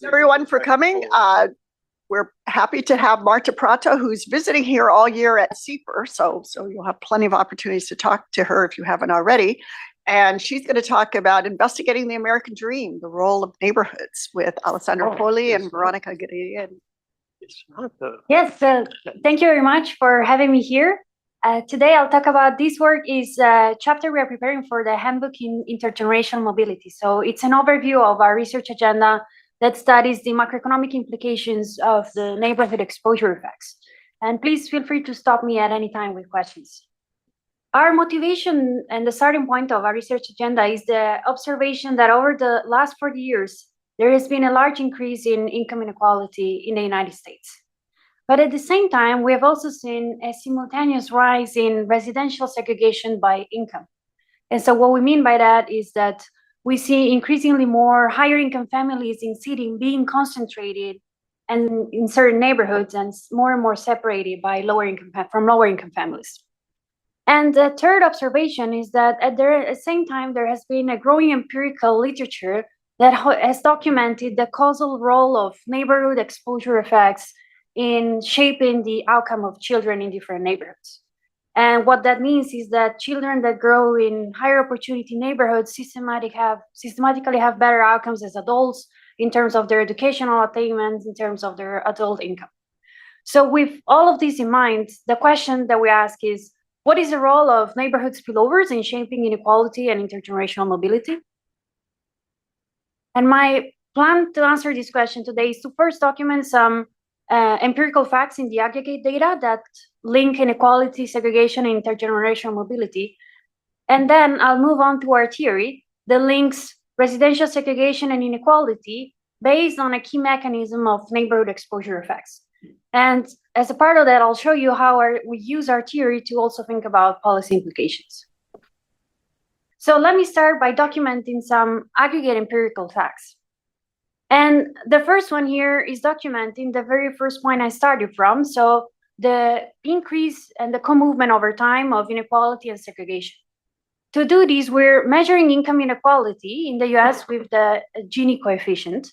Everyone for coming. We're happy to have Marta Prata, who's visiting here all year at CEPR, so you'll have plenty of opportunities to talk to her if you haven't already. And she's going to talk about investigating the American dream, the role of neighborhoods, with Alessandro Poli and Veronica Guerrieri. Yes, thank you very much for having me here. Today I'll talk about this work is a chapter we are preparing for the handbook in intergenerational mobility. So it's an overview of our research agenda that studies the macroeconomic implications of the neighborhood exposure effects. And please feel free to stop me at any time with questions. Our motivation and the starting point of our research agenda is the observation that over the last 40 years, there has been a large increase in income inequality in the United States. But at the same time, we have also seen a simultaneous rise in residential segregation by income. And so what we mean by that is that we see increasingly more higher income families in cities being concentrated and in certain neighborhoods and more separated by lower income families. And the third observation is that at the same time, there has been a growing empirical literature that has documented the causal role of neighborhood exposure effects in shaping the outcome of children in different neighborhoods. And what that means is that children that grow in higher opportunity neighborhoods systematically have better outcomes as adults in terms of their educational attainments, in terms of their adult income. So with all of this in mind, the question that we ask is, what is the role of neighborhood spillovers in shaping inequality and intergenerational mobility? And my plan to answer this question today is to first document some empirical facts in the aggregate data that link inequality, segregation, and intergenerational mobility. And then I'll move on to our theory that links residential segregation and inequality based on a key mechanism of neighborhood exposure effects. And as a part of that, I'll show you how we use our theory to also think about policy implications. So let me start by documenting some aggregate empirical facts. And the first one here is documenting the very first point I started from. So the increase and the co-movement over time of inequality and segregation. To do this, we're measuring income inequality in the US with the Gini coefficient.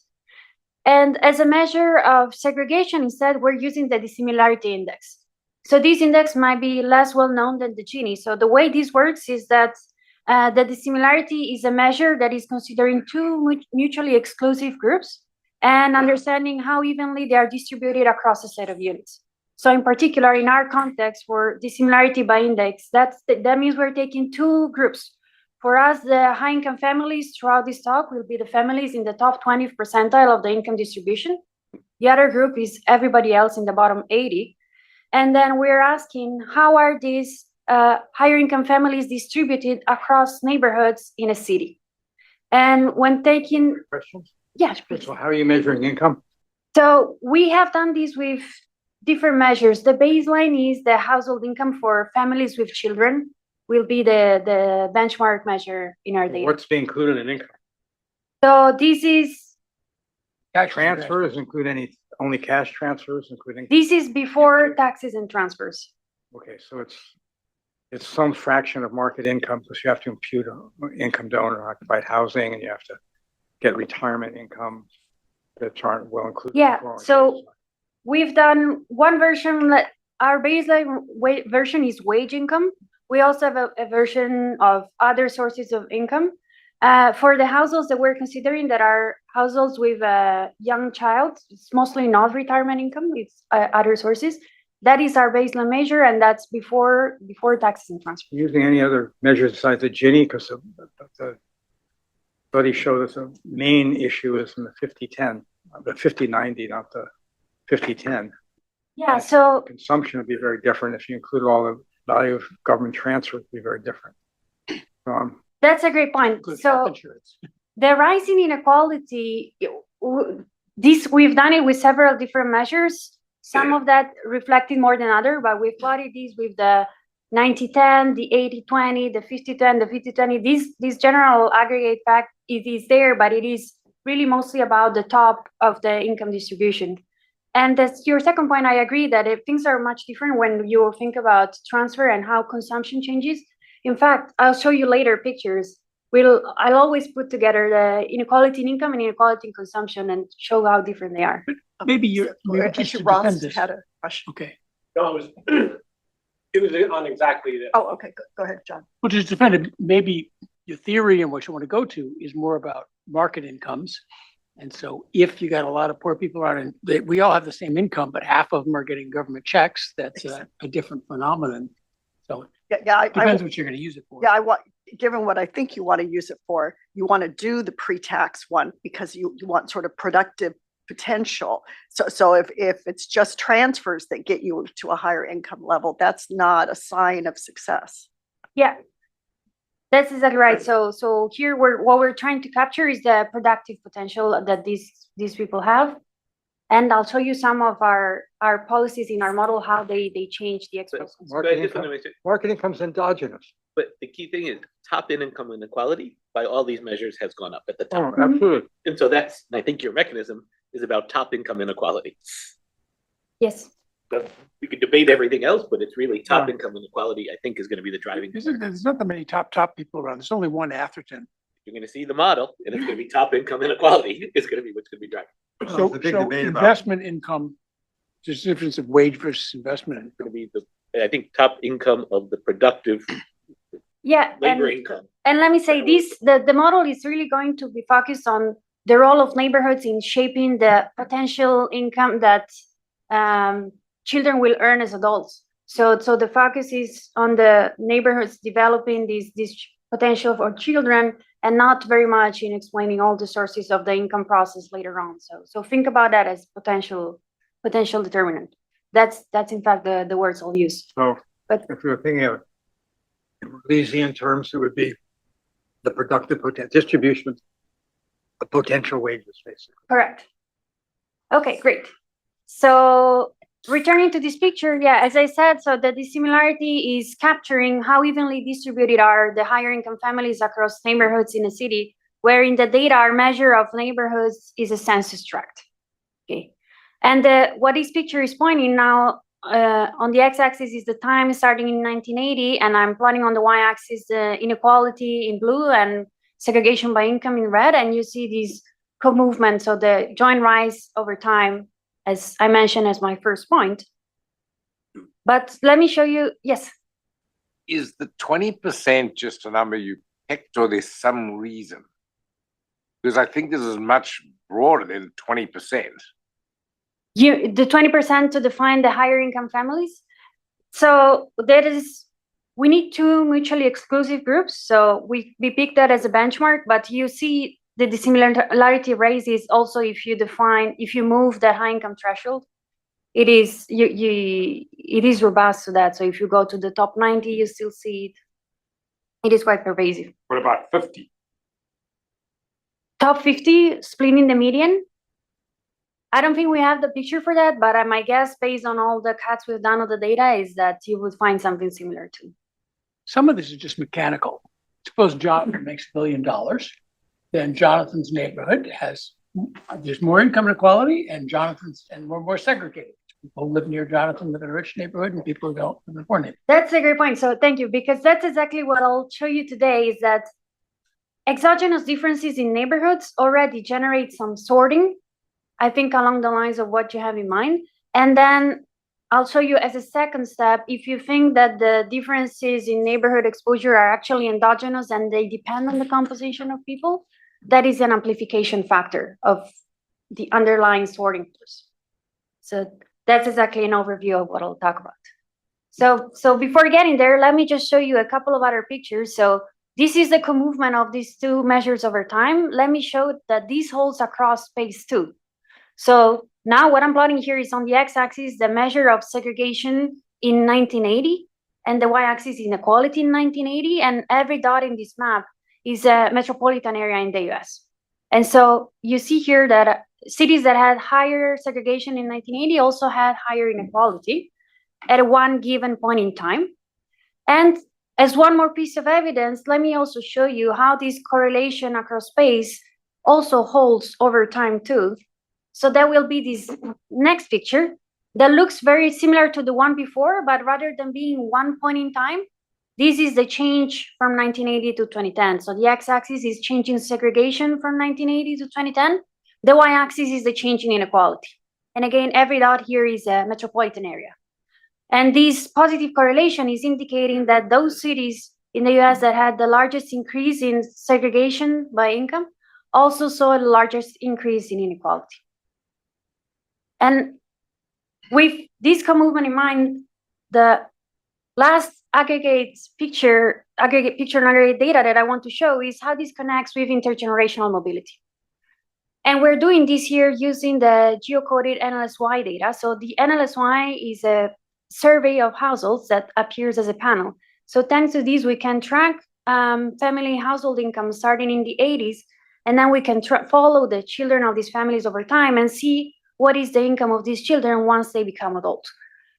And as a measure of segregation, instead, we're using the dissimilarity index. So this index might be less well known than the Gini. So the way this works is that the dissimilarity is a measure that is considering two mutually exclusive groups and understanding how evenly they are distributed across a set of units. So in particular, in our context for dissimilarity by index, that means we're taking two groups. For us, the high-income families throughout this talk will be the families in the top 20th percentile of the income distribution. The other group is everybody else in the bottom 80. And then we're asking, how are these higher income families distributed across neighborhoods in a city? And when taking... Questions? Yes. So how are you measuring income? So we have done this with different measures. The baseline is the household income for families with children will be the benchmark measure in our data. What's being included in income? So this is... Cash transfers include only cash transfers including? This is before taxes and transfers. Okay, so it's some fraction of market income because you have to impute income to owner-occupied housing and you have to get retirement income that aren't well included. Yeah, so we've done one version. Our baseline version is wage income. We also have a version of other sources of income. For the households that we're considering that are households with a young child, it's mostly not retirement income, it's other sources. That is our baseline measure, and that's before taxes and transfers. Using any other measures besides the Gini, because the study showed that the main issue is in the 50-10, the 50-90, not the 50-10. Yeah, so consumption would be very different if you include all the value of government transfers would be very different. That's a great point. So the rise in inequality, we've done it with several different measures. Some of that reflected more than other, but we've plotted these with the 90-10, the 80-20, the 50-10, the 50-20. This general aggregate fact, it is there, but it is really mostly about the top of the income distribution. And that's your second point. I agree that things are much different when you think about transfer and how consumption changes. In fact, I'll show you later pictures I'll always put together the inequality in income and inequality in consumption and show how different they are. Maybe just Actually, to Ross defend this. had a question. Okay. No, it was on exactly that. Oh, okay, go ahead, John. Well, just defend it, maybe your theory and what you want to go to is more about market incomes. And so if you got a lot of poor people around and we all have the same income, but half of them are getting government checks, that's a different phenomenon. So Yeah, it depends what you're going to use it for. Yeah, given what I think you want to use it for, you want to do the pre-tax one because you want sort of productive potential. So if it's just transfers that get you to a higher income level, that's not a sign of success. Yeah, that's exactly right. So here what we're trying to capture is the productive potential that these people have. And I'll show you some of our policies in our model, how they change the exposures. Market income's endogenous. But the key thing is top income inequality by all these measures has gone up at the top. Oh, absolutely. And so I think your mechanism is about top income inequality. Yes. But we could debate everything else, but it's really top Yeah. income inequality, I think, is going to be the driving. There's not that many top people around. There's only one Atherton. You're going to see the model, and it's going to be top income inequality is going to be what's going to be driving. So, the big so debate about- investment income, there's a difference of wage versus investment It's income. going to be I think top income of the productive Yeah. labor income. And let me say this, the model is really going to be focused on the role of neighborhoods in shaping the potential income that children will earn as adults. So the focus is on the neighborhoods developing this potential for children and not very much in explaining all the sources of the income process later on. So think about that as potential determinant. That's in fact the words I'll use. So But- if you're thinking of Bayesian terms, it would be the productive distribution of potential wages, basically. Correct. Okay, great. So returning to this picture, yeah, as I said, so the dissimilarity is capturing how evenly distributed are the higher income families across neighborhoods in a city, where in the data our measure of neighborhoods is a census tract. Okay, and what this picture is pointing now on the x-axis is the time starting in 1980, and I'm plotting on the y-axis the inequality in blue and segregation by income in red, and you see these co-movement, so the joint rise over time, as I mentioned as my first point. But let me show you, yes. Is the 20% just a number you picked, or there's some reason? Because I think this is much broader than 20%. The 20% to define the higher income families. So we need two mutually exclusive groups. So we picked that as a benchmark, but you see the dissimilarity raises also if you move the high income threshold. It is robust to that. So if you go to the top 90, you still see it. It is quite pervasive. What about 50? Top 50, splitting the median. I don't think we have the picture for that, but my guess, based on all the cuts we've done of the data, is that you would find something similar too. Some of this is just mechanical. Suppose Jonathan makes $1 billion, then Jonathan's neighborhood there's more income inequality, and we're more segregated. People live near Jonathan live in a rich neighborhood, and people who don't live in a poor neighborhood. That's a great point. So thank you, because that's exactly what I'll show you today, is that exogenous differences in neighborhoods already generate some sorting, I think along the lines of what you have in mind. And then I'll show you as a second step, if you think that the differences in neighborhood exposure are actually endogenous and they depend on the composition of people, that is an amplification factor of the underlying sorting force. So that's exactly an overview of what I'll talk about. So before getting there, let me just show you a couple of other pictures. So this is the co-movement of these two measures over time. Let me show that this holds across space too. So now what I'm plotting here is on the x-axis, the measure of segregation in 1980, and the y-axis inequality in 1980, and every dot in this map is a metropolitan area in the US. And so you see here that cities that had higher segregation in 1980 also had higher inequality at one given point in time. And as one more piece of evidence, let me also show you how this correlation across space also holds over time too. So that will be this next picture that looks very similar to the one before, but rather than being one point in time, This is the change from 1980 to 2010. So the x-axis is changing segregation from 1980 to 2010. The y-axis is the change in inequality. And again, every dot here is a metropolitan area. And this positive correlation is indicating that those cities in the US that had the largest increase in segregation by income also saw the largest increase in inequality. And with this co-movement in mind, the last aggregate picture and aggregate data that I want to show is how this connects with intergenerational mobility. And we're doing this here using the geo-coded NLSY data. So the NLSY is a survey of households that appears as a panel. So thanks to this, we can track family household income starting in the 80s, and then we can follow the children of these families over time and see what is the income of these children once they become adults.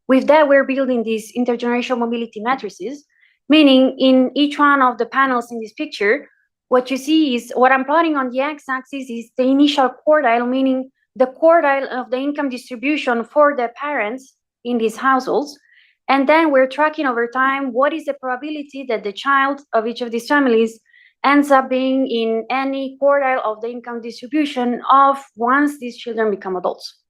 With that, we're building these intergenerational mobility matrices, meaning in each one of the panels in this picture, what you see is what I'm plotting on the x-axis is the initial quartile, meaning the quartile of the income distribution for the parents in these households. And then we're tracking over time what is the probability that the child of each of these families ends up being in any quartile of the income distribution of once these children become adults.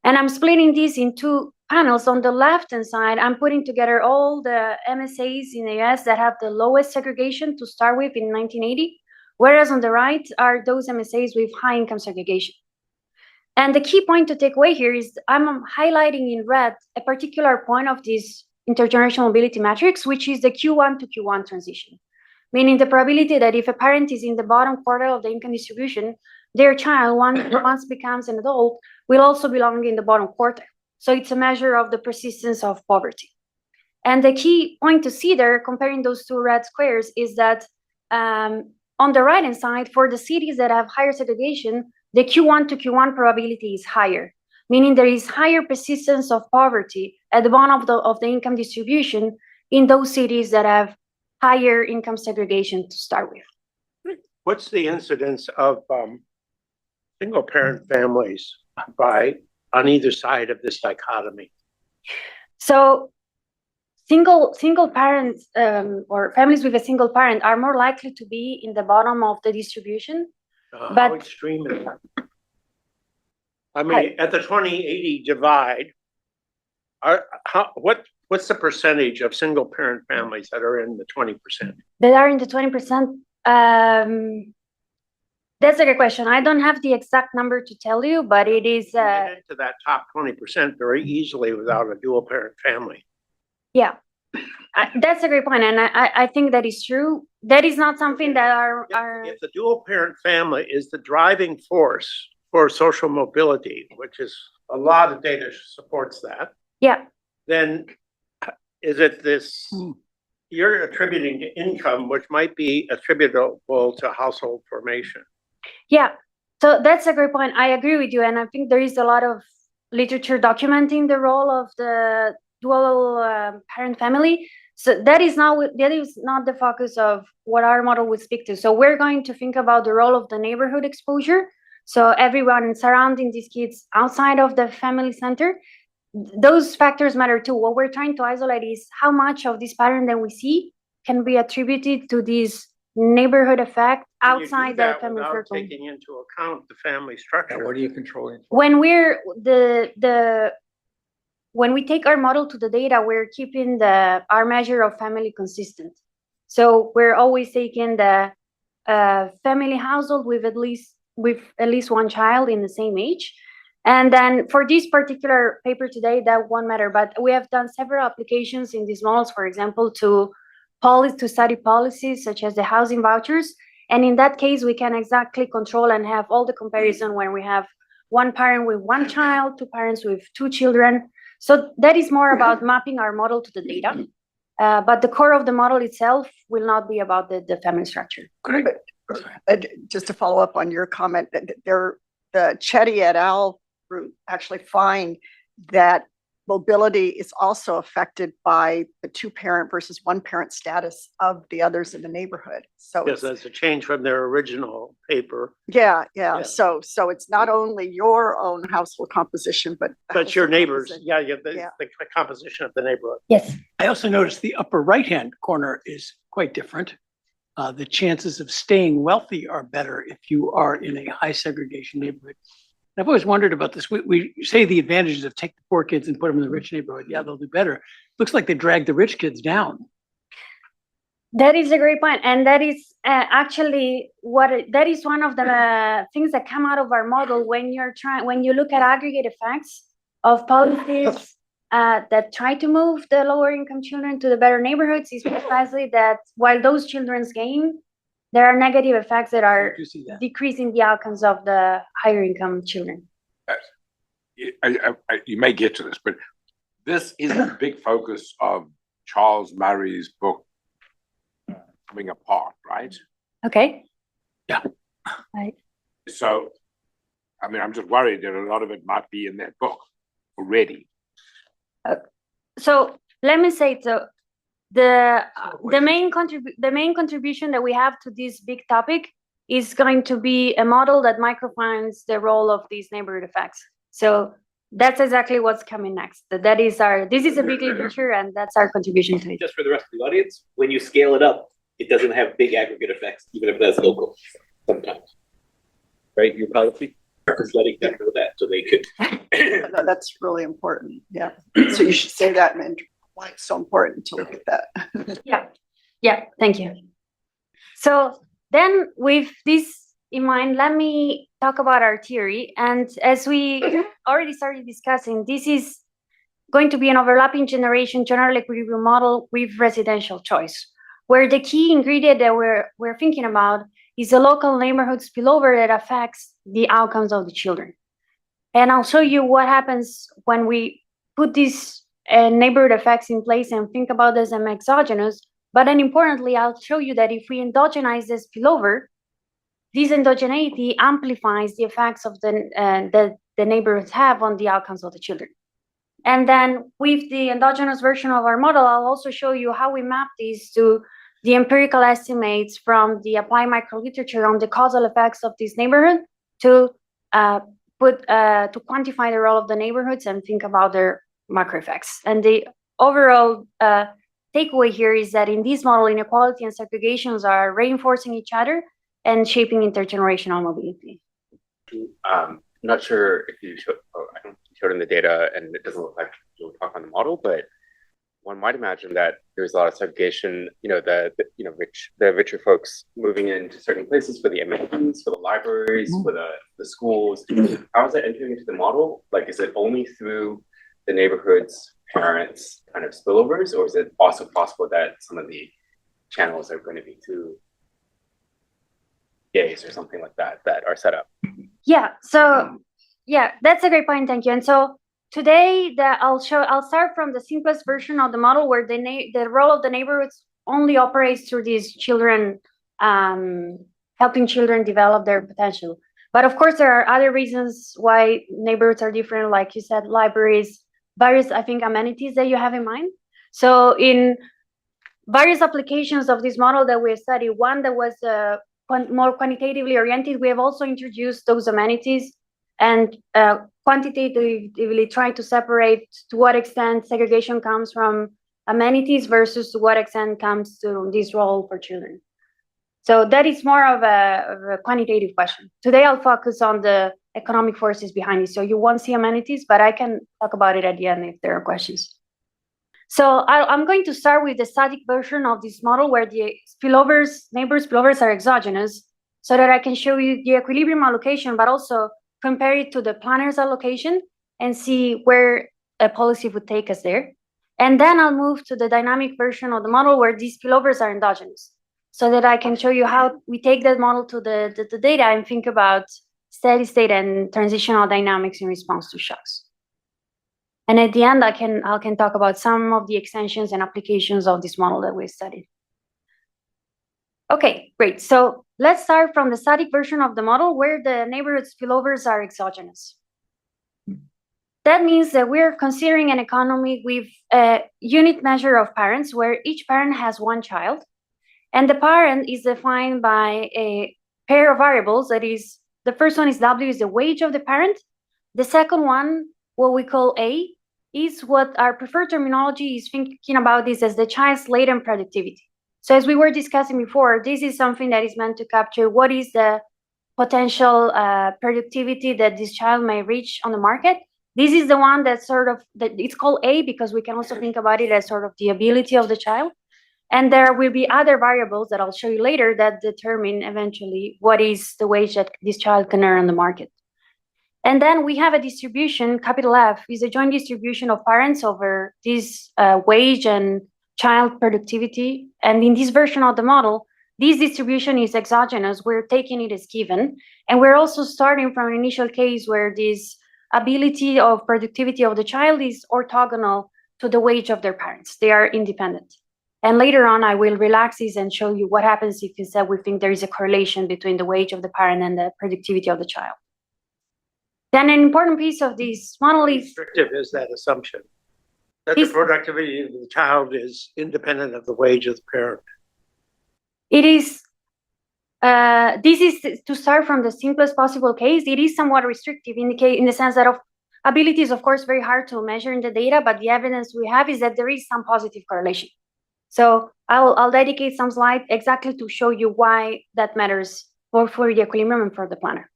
And I'm splitting this in two panels. On the left-hand side, I'm putting together all the MSAs in the US that have the lowest segregation to start with in 1980, whereas on the right are those MSAs with high income segregation. And the key point to take away here is I'm highlighting in red a particular point of this intergenerational mobility matrix, which is the Q1 to Q1 transition, meaning the probability that if a parent is in the bottom quartile of the income distribution, their child, once becomes an adult, will also belong in the bottom quartile. So it's a measure of the persistence of poverty. And the key point to see there, comparing those two red squares, is that on the right-hand side, for the cities that have higher segregation, the Q1 to Q1 probability is higher, meaning there is higher persistence of poverty at the bottom of the income distribution in those cities that have higher income segregation to start with. What's the incidence of single-parent families on either side of this dichotomy? So single parents or families with a single parent are more likely to be in the bottom of the distribution. How But- extreme is that? I mean, at the 2080 divide, what's the percentage of single-parent families that are in the 20%? That are in the 20%. That's a good question. I don't have the exact number to tell you, but it is. You get into that top 20% very easily without a dual-parent family. Yeah, that's a great point, and I think that is true. That is not something that If the dual-parent family is the driving force for social mobility, which is a lot of data supports that, Yeah. then is it this, you're attributing to income, which might be attributable to household formation? Yeah, so that's a great point. I agree with you, and I think there is a lot of literature documenting the role of the dual parent family. So that is not the focus of what our model would speak to. So we're going to think about the role of the neighborhood exposure. So everyone surrounding these kids outside of the family center, those factors matter too. What we're trying to isolate is how much of this pattern that we see can be attributed to this neighborhood effect outside the family without circle. taking into account the family structure. What are you controlling for? When we're when we take our model to the data, we're keeping our measure of family consistent. So we're always taking the family household with at least one child in the same age. And then for this particular paper today, that won't matter, but we have done several applications in these models, for example, to study policies such as the housing vouchers. And in that case, we can exactly control and have all the comparison when we have one parent with one child, two parents with two children. So that is more about mapping our model to the data. But the core of the model itself will not be about the family structure. Great. Just to follow up on your comment, the Chetty et al. Group actually find that mobility is also affected by the two-parent versus one-parent status of the others in the neighborhood. So Yes, that's a change from their original paper, yeah. Yeah. So it's not only your own household composition, but but your household neighbors, composition. the composition of the neighborhood. Yes. I also noticed the upper right-hand corner is quite different. The chances of staying wealthy are better if you are in a high segregation neighborhood. I've always wondered about this. We say the advantages of take the poor kids and put them in the rich neighborhood. Yeah, they'll do better. Looks like they drag the rich kids down. That is a great point, and that is actually that is one of the things that come out of our model when you look at aggregate effects of policies that try to move the lower income children to the better neighborhoods. Is precisely that while those children's gain, there are negative effects that are You see that. decreasing the outcomes of the higher income children. You may get to this, but this is a big focus of Charles Murray's book, Coming Apart, right? Okay. Yeah. Right. So, I mean, I'm just worried that a lot of it might be in that book already. So let me say so. The main contribution that we have to this big topic is going to be a model that microfines the role of these neighborhood effects. So that's exactly what's coming next. This is a big literature, and that's our contribution to it. Just for the rest of the audience, when you scale it up, it doesn't have big aggregate effects, even if that's local sometimes. Right? Your policy is letting them know that so they could. No, that's really important. Yeah. So you should say that and why it's so important to look at that. Yeah, thank you. So then with this in mind, let me talk about our theory. And as we already started discussing, this is going to be an overlapping generation general equilibrium model with residential choice, where the key ingredient that we're thinking about is the local neighborhood spillover that affects the outcomes of the children. And I'll show you what happens when we put these neighborhood effects in place and think about this as exogenous. But then importantly, I'll show you that if we endogenize this spillover, this endogeneity amplifies the effects of the neighborhoods have on the outcomes of the children. And then with the endogenous version of our model, I'll also show you how we map these to the empirical estimates from the applied microliterature on the causal effects of this neighborhood to quantify the role of the neighborhoods and think about their macro effects. And the overall takeaway here is that in this model, inequality and segregations are reinforcing each other and shaping intergenerational mobility. Not sure if you showed, I don't think you showed in the data, and it doesn't look like you'll talk on the model, but one might imagine that there's a lot of segregation, the richer folks moving into certain places for the amenities, for the libraries, for the schools. How is that entering into the model? Like, is it only through the neighborhood's parents kind of spillovers, or is it also possible that some of the channels are going to be through gays or something like that are set up? Yeah, so that's a great point, thank you. And so today I'll start from the simplest version of the model where the role of the neighborhoods only operates through these children, helping children develop their potential. But of course, there are other reasons why neighborhoods are different, like you said, libraries, various, I think, amenities that you have in mind. So in various applications of this model that we studied, one that was more quantitatively oriented, we have also introduced those amenities and quantitatively try to separate to what extent segregation comes from amenities versus to what extent comes to this role for children. So that is more of a quantitative question. Today, I'll focus on the economic forces behind it. So you won't see amenities, but I can talk about it at the end if there are questions. So I'm going to start with the static version of this model where the neighbor spillovers are exogenous, so that I can show you the equilibrium allocation, but also compare it to the planner's allocation and see where a policy would take us there. And then I'll move to the dynamic version of the model where these spillovers are endogenous, so that I can show you how we take that model to the data and think about steady state and transitional dynamics in response to shocks. And at the end, I can talk about some of the extensions and applications of this model that we studied. Okay, great. So let's start from the static version of the model where the neighborhood spillovers are exogenous. That means that we're considering an economy with a unit measure of parents where each parent has one child. And the parent is defined by a pair of variables. That is, the first one is W, is the wage of the parent. The second one, what we call A, is what our preferred terminology is thinking about this as the child's latent productivity. So as we were discussing before, this is something that is meant to capture what is the potential productivity that this child may reach on the market. This is the one that it's called A because we can also think about it as sort of the ability of the child. And there will be other variables that I'll show you later that determine eventually what is the wage that this child can earn on the market. And then we have a distribution, capital F, is a joint distribution of parents over this wage and child productivity. And in this version of the model, this distribution is exogenous. We're taking it as given. And we're also starting from an initial case where this ability of productivity of the child is orthogonal to the wage of their parents. They are independent. And later on, I will relax this and show you what happens if instead we think there is a correlation between the wage of the parent and the productivity of the child. Then an important piece of this model is... Restrictive is that assumption, that the productivity of the child is independent of the wage of the parent. It is... this is to start from the simplest possible case. It is somewhat restrictive in the sense that ability is, of course, very hard to measure in the data, but the evidence we have is that there is some positive correlation. So I'll dedicate some slides exactly to show you why that matters both for the equilibrium and for the planner.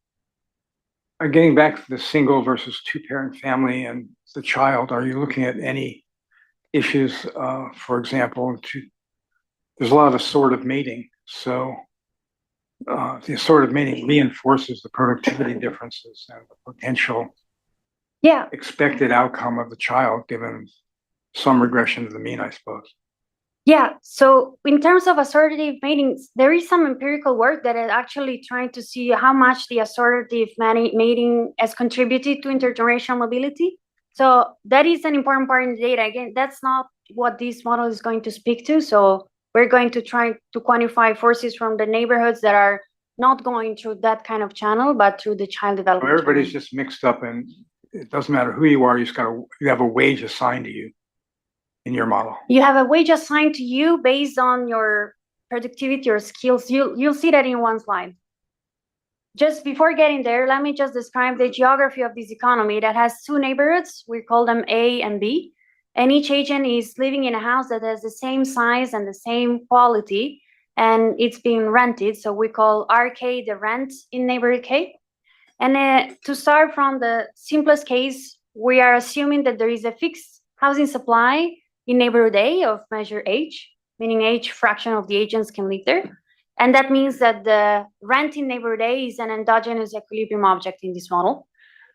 Getting back to the single versus two-parent family and the child, are you looking at any issues, for example, there's a lot of assortative mating, so the assortative mating reinforces the productivity differences and the potential expected outcome of the child, given some regression to the mean, I suppose. Yeah, so in terms of assortative mating, there is some empirical work that is actually trying to see how much the assortative mating has contributed to intergenerational mobility. So that is an important part in the data. Again, that's not what this model is going to speak to. So we're going to try to quantify forces from the neighborhoods that are not going through that kind of channel, but through the child development. Everybody's just mixed up, and it doesn't matter who you are. You have a wage assigned to you in your model. You have a wage assigned to you based on your productivity or skills. You'll see that in one slide. Just before getting there, let me just describe the geography of this economy that has two neighborhoods. We call them A and B. And each agent is living in a house that has the same size and the same quality, and it's being rented. So we call RK the rent in neighborhood K. And to start from the simplest case, we are assuming that there is a fixed housing supply in neighborhood A of measure H, meaning H fraction of the agents can live there. And that means that the rent in neighborhood A is an endogenous equilibrium object in this model.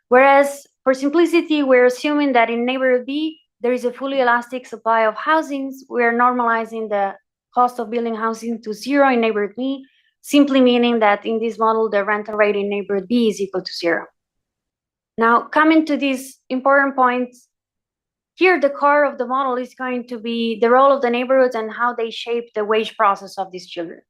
Whereas for simplicity, we're assuming that in neighborhood B, there is a fully elastic supply of housings. We're normalizing the cost of building housing to 0 in neighborhood B, simply meaning that in this model, the rental rate in neighborhood B is equal to 0. Now, coming to these important points, here, the core of the model is going to be the role of the neighborhoods and how they shape the wage process of these children.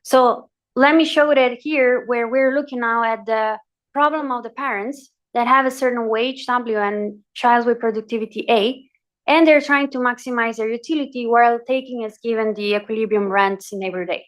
So let me show that here, where we're looking now at the problem of the parents that have a certain wage W and child with productivity A, and they're trying to maximize their utility while taking as given the equilibrium rents in neighborhood A.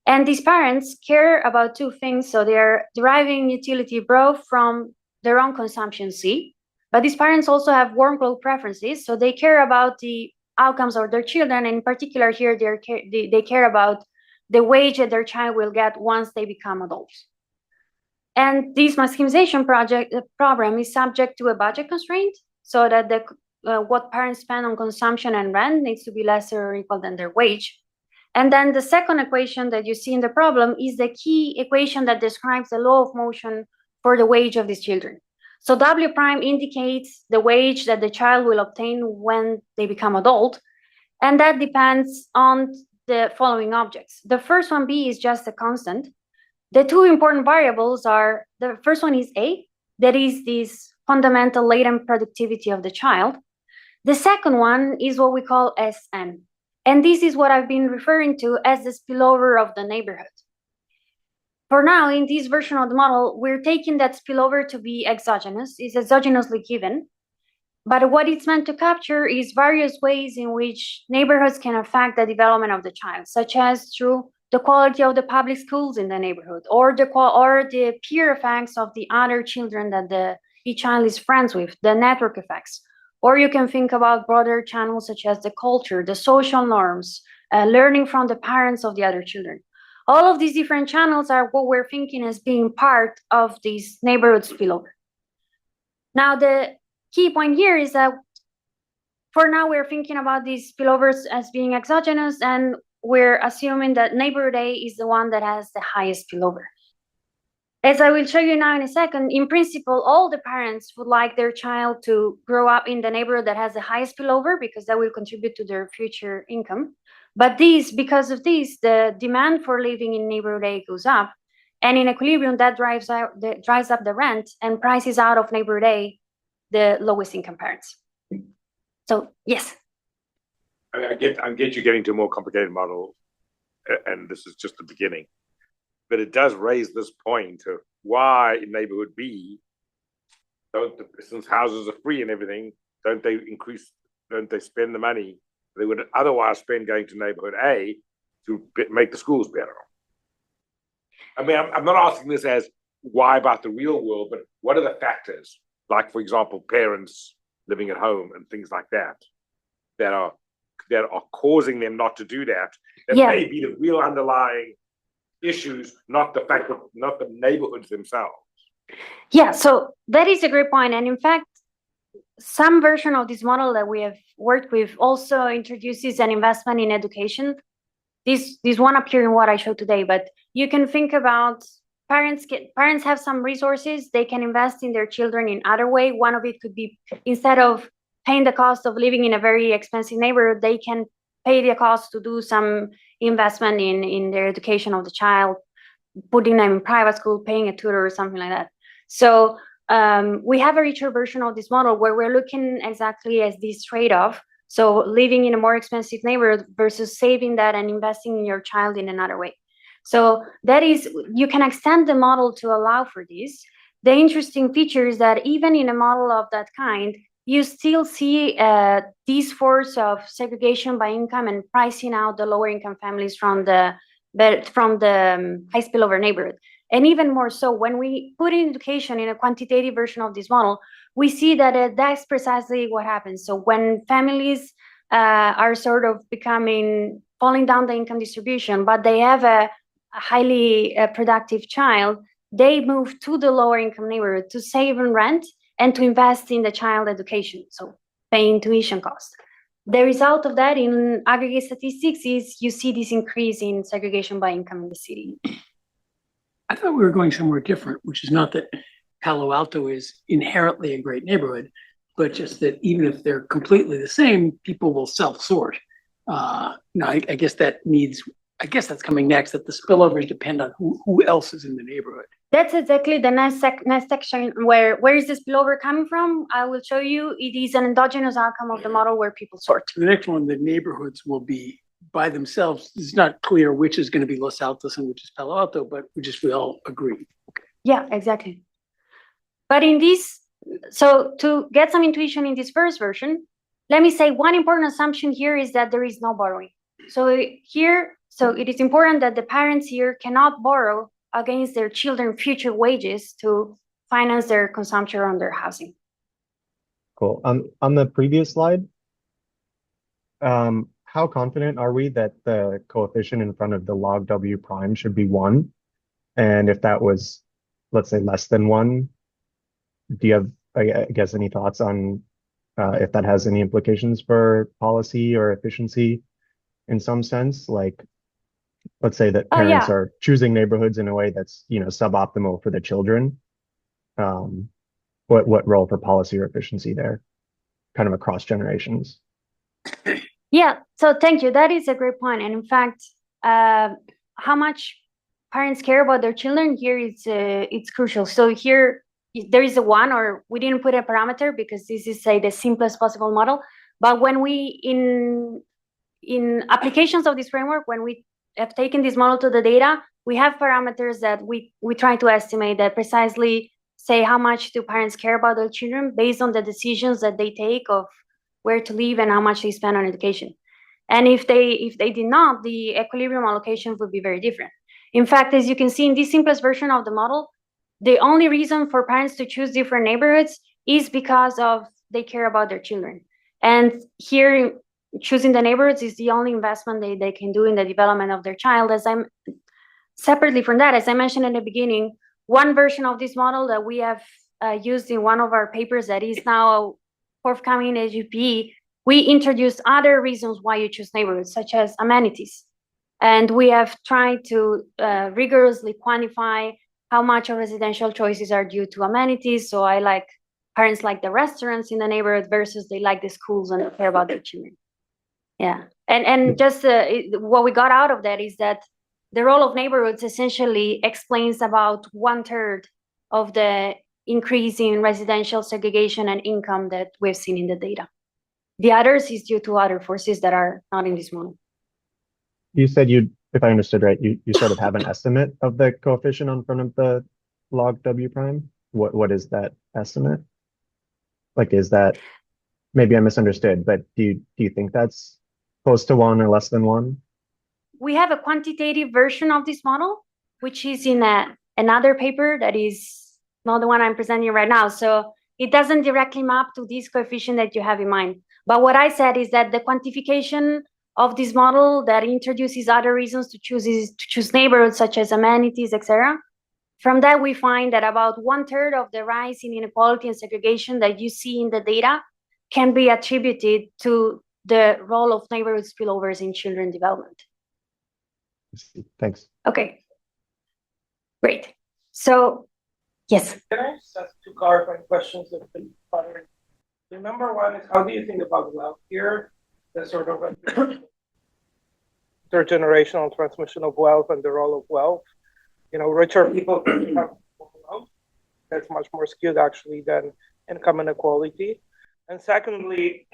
And these parents care about two things. So they're deriving utility both from their own consumption C, but these parents also have warm clothes preferences, so they care about the outcomes of their children. And in particular here, they care about the wage that their child will get once they become adults. And this maximization program is subject to a budget constraint, so that what parents spend on consumption and rent needs to be lesser or equal than their wage. And then the second equation that you see in the problem is the key equation that describes the law of motion for the wage of these children. So W prime indicates the wage that the child will obtain when they become adult, and that depends on the following objects. The first one, B, is just a constant. The two important variables are, the first one is A, that is this fundamental latent productivity of the child. The second one is what we call SN, and this is what I've been referring to as the spillover of the neighborhood. For now, in this version of the model, we're taking that spillover to be exogenous, is exogenously given, But what it's meant to capture is various ways in which neighborhoods can affect the development of the child, such as through the quality of the public schools in the neighborhood, or the peer effects of the other children that each child is friends with, the network effects. Or you can think about broader channels such as the culture, the social norms, learning from the parents of the other children. All of these different channels are what we're thinking as being part of this neighborhood spillover. Now, the key point here is that for now, we're thinking about these spillovers as being exogenous, and we're assuming that neighborhood A is the one that has the highest spillover. As I will show you now in a second, in principle, all the parents would like their child to grow up in the neighborhood that has the highest spillover because that will contribute to their future income. But because of this, the demand for living in neighborhood A goes up, and in equilibrium, that drives up the rent and prices out of neighborhood A the lowest income parents. So yes. I get you getting to a more complicated model, and this is just the beginning. But it does raise this point of why in neighborhood B, since houses are free and everything, don't they spend the money they would otherwise spend going to neighborhood A to make the schools better? I mean, I'm not asking this as why about the real world, but what are the factors? Like, for example, parents living at home and things like that are causing them not to do that. That may be the real underlying issues, not the neighborhoods themselves. Yeah, so that is a great point. And in fact, some version of this model that we have worked with also introduces an investment in education. This won't appear in what I showed today, but you can think about parents have some resources, they can invest in their children in other way. One of it could be, instead of paying the cost of living in a very expensive neighborhood, they can pay the cost to do some investment in their education of the child, putting them in private school, paying a tutor or something like that. So we have a richer version of this model where we're looking exactly as this trade-off. So living in a more expensive neighborhood versus saving that and investing in your child in another way. So that is, you can extend the model to allow for this. The interesting feature is that even in a model of that kind, you still see this force of segregation by income and pricing out the lower income families from the high spillover neighborhood. And even more so, when we put in education in a quantitative version of this model, we see that that's precisely what happens. So when families are sort of falling down the income distribution, but they have a highly productive child, they move to the lower income neighborhood to save and rent and to invest in the child education, so paying tuition costs. The result of that in aggregate statistics is you see this increase in segregation by income in the city. I thought we were going somewhere different, which is not that Palo Alto is inherently a great neighborhood, but just that even if they're completely the same, people will self-sort. I guess that's coming next, that the spillovers depend on who else is in the neighborhood. That's exactly the next section where is the spillover coming from? I will show you. It is an endogenous outcome of the model where people sort. The next one, the neighborhoods will be by themselves. It's not clear which is going to be Los Altos and which is Palo Alto, but we all agree. Okay. Yeah, exactly. But in this, so to get some intuition in this first version, let me say one important assumption here is that there is no borrowing. So it is important that the parents here cannot borrow against their children's future wages to finance their consumption on their housing. Cool. On the previous slide, how confident are we that the coefficient in front of the log W prime should be 1? And if that was, let's say, less than 1, do you have, I guess, any thoughts on if that has any implications for policy or efficiency in some sense? Like, let's say that parents are choosing neighborhoods in a way that's, suboptimal for the children. What role for policy or efficiency there, kind of across generations? Yeah, so thank you. That is a great point. And in fact, how much parents care about their children here it's crucial. So here there is a 1, or we didn't put a parameter because this is, say, the simplest possible model. But when we in applications of this framework, when we have taken this model to the data, we have parameters that we try to estimate that precisely say how much do parents care about their children based on the decisions that they take of where to live and how much they spend on education. And if they did not, the equilibrium allocation would be very different. In fact, as you can see in this simplest version of the model, the only reason for parents to choose different neighborhoods is because of they care about their children. And here, choosing the neighborhoods is the only investment they can do in the development of their child. Separately from that, as I mentioned in the beginning, one version of this model that we have used in one of our papers that is now forthcoming in AGP, we introduced other reasons why you choose neighborhoods, such as amenities. And we have tried to rigorously quantify how much of residential choices are due to amenities. So parents like the restaurants in the neighborhood versus they like the schools and care about their children. Yeah, and just what we got out of that is that the role of neighborhoods essentially explains about 1/3 of the increase in residential segregation and income that we've seen in the data. The others is due to other forces that are not in this model. You said if I understood right, you sort of have an estimate of the coefficient on front of the log W prime. What is that estimate? Like, is that, maybe I misunderstood, but do you think that's close to 1 or less than 1? We have a quantitative version of this model, which is in another paper that is not the one I'm presenting right now. So it doesn't directly map to this coefficient that you have in mind. But what I said is that the quantification of this model that introduces other reasons to choose neighborhoods such as amenities, etc. From that, we find that about 1/3 of the rise in inequality and segregation that you see in the data can be attributed to the role of neighborhood spillovers in children development. Thanks. Okay, great. So, yes. Can I just ask 2 clarifying questions that have been fired? The number one is, how do you think about wealth here? The sort of intergenerational transmission of wealth and the role of wealth. Richer people have more wealth. That's much more skewed actually than income inequality. And secondly,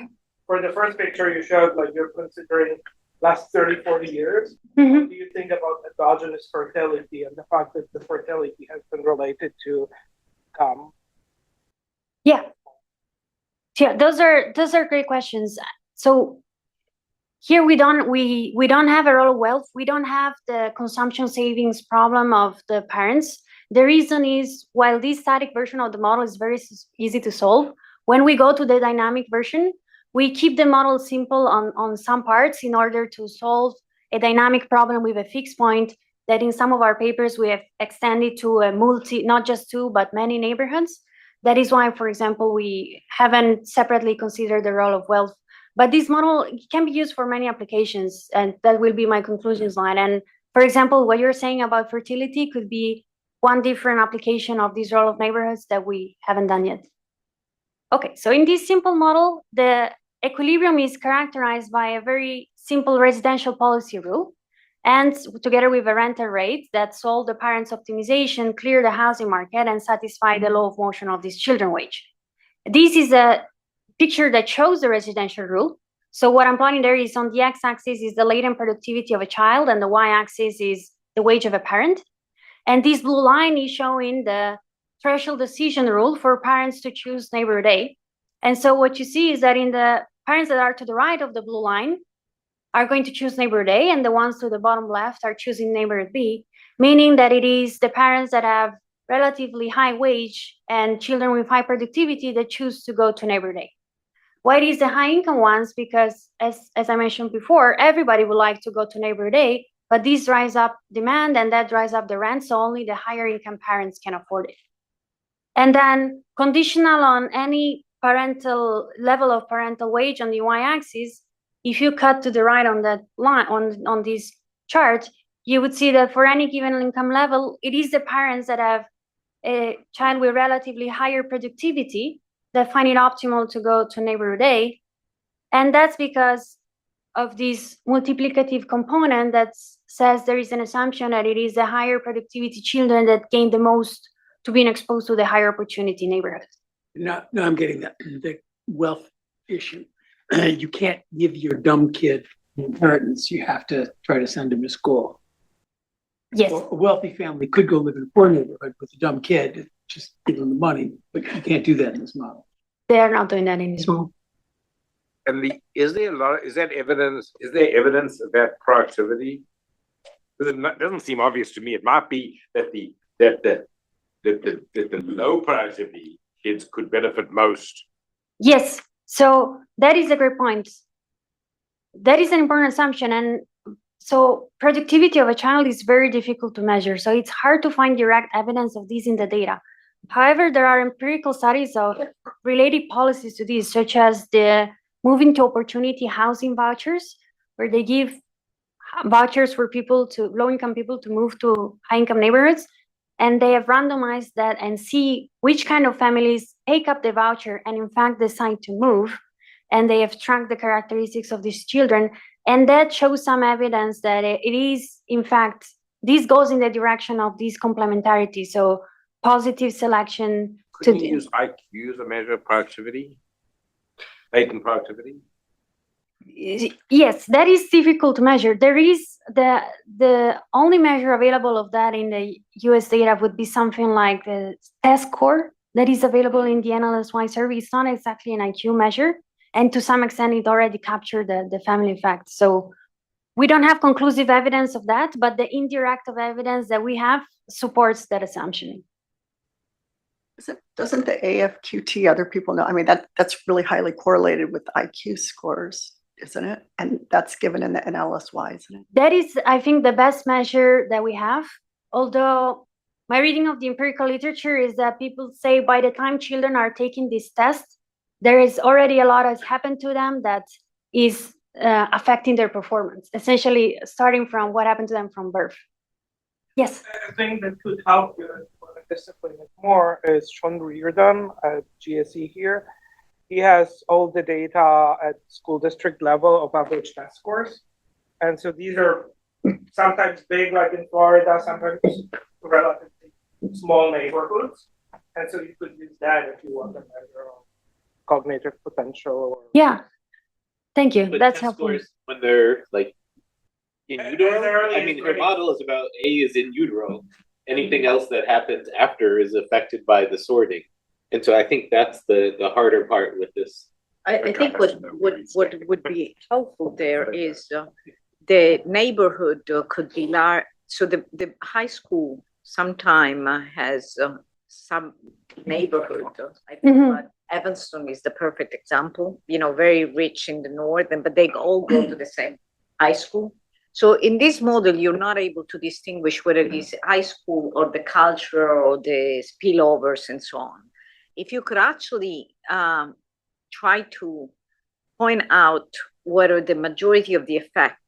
for the first picture you showed, like you're considering last 30, 40 years, what do you think about endogenous fertility and the fact that the fertility has been related to income? Yeah, those are great questions. So here we don't have a role of wealth. We don't have the consumption savings problem of the parents. The reason is, while this static version of the model is very easy to solve, when we go to the dynamic version, we keep the model simple on some parts in order to solve a dynamic problem with a fixed point that in some of our papers we have extended to a not just 2, but many neighborhoods. That is why, for example, we haven't separately considered the role of wealth. But this model can be used for many applications, and that will be my conclusion slide. And for example, what you're saying about fertility could be one different application of this role of neighborhoods that we haven't done yet. Okay, so in this simple model, the equilibrium is characterized by a very simple residential policy rule, and together with a rental rate that solve the parents' optimization, clear the housing market, and satisfy the law of motion of this children wage. This is a picture that shows the residential rule. So what I'm plotting there is on the x-axis is the latent productivity of a child, and the y-axis is the wage of a parent. And this blue line is showing the threshold decision rule for parents to choose neighborhood A. And so what you see is that in the parents that are to the right of the blue line are going to choose neighborhood A, and the ones to the bottom left are choosing neighborhood B, meaning that it is the parents that have relatively high wage and children with high productivity that choose to go to neighborhood A. Why it is the high income ones? Because as I mentioned before, everybody would like to go to neighborhood A, but this drives up demand and that drives up the rent, so only the higher income parents can afford it. And then conditional on any parental level of parental wage on the y-axis, if you cut to the right on that line on this chart, you would see that for any given income level, it is the parents that have a child with relatively higher productivity that find it optimal to go to neighborhood A. And that's because of this multiplicative component that says there is an assumption that it is the higher productivity children that gain the most to being exposed to the higher opportunity neighborhoods. No, I'm getting that. The wealth issue. You can't give your dumb kid inheritance. You have to try to send him to school. Yes. Well, a wealthy family could go live in a poor neighborhood with a dumb kid. just give them the money, but you can't do that in this model. They are not doing that in this model. And is there evidence of that proactivity? Because it doesn't seem obvious to me. It might be that the low productivity kids could benefit most. Yes, so that is a great point. That is an important assumption. And so productivity of a child is very difficult to measure. So it's hard to find direct evidence of this in the data. However, there are empirical studies of related policies to this, such as the moving to opportunity housing vouchers, where they give vouchers for low-income people to move to high-income neighborhoods. And they have randomized that and see which kind of families take up the voucher and in fact decide to move. And they have tracked the characteristics of these children. And that shows some evidence that it is, in fact, this goes in the direction of this complementarity. So positive selection. Could you use IQ as a measure of productivity? Latent productivity? Yes, that is difficult to measure. There is the only measure available of that in the US data would be something like the test score that is available in the NLSY survey. It's not exactly an IQ measure, and to some extent it already captured the family effect. So we don't have conclusive evidence of that, but the indirect evidence that we have supports that assumption. Doesn't the AFQT, other people know? I mean, that's really highly correlated with IQ scores, isn't it? And that's given in the NLSY, isn't it? That is, I think, the best measure that we have. Although my reading of the empirical literature is that people say by the time children are taking this test, there is already a lot has happened to them that is affecting their performance, essentially starting from what happened to them from birth. Yes? I think that could help you discipline it more is Sean Reardon at GSE here. He has all the data at school district level of average test scores. And so these are sometimes big, like in Florida, sometimes relatively small neighborhoods. And so you could use that if you want to measure cognitive potential. Or yeah, thank you. But that's test helpful. scores, when they're like in utero, early I mean, as her grade. model is about A is in utero. Anything else that happens after is affected by the sorting. And so I think that's the harder part with this. I think what would be helpful there is the neighborhood could be large. So the high school sometime has some neighborhood. I think Evanston is the perfect example. You know, very rich in the north, but they all go to the same high school. So in this model, you're not able to distinguish whether it is high school or the culture or the spillovers and so on. If you could actually try to point out whether the majority of the effect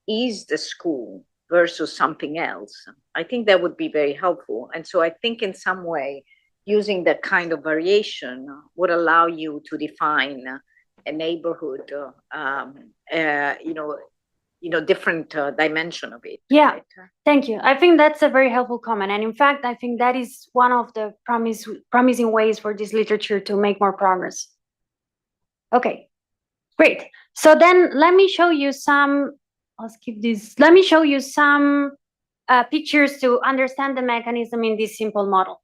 is the school versus something else, I think that would be very helpful. And so I think in some way, using that kind of variation would allow you to define a neighborhood, different dimension of it. Yeah, right? thank you. I think that's a very helpful comment. And in fact, I think that is one of the promising ways for this literature to make more progress. Okay, great. So then let me show you some, I'll skip this. Let me show you some pictures to understand the mechanism in this simple model.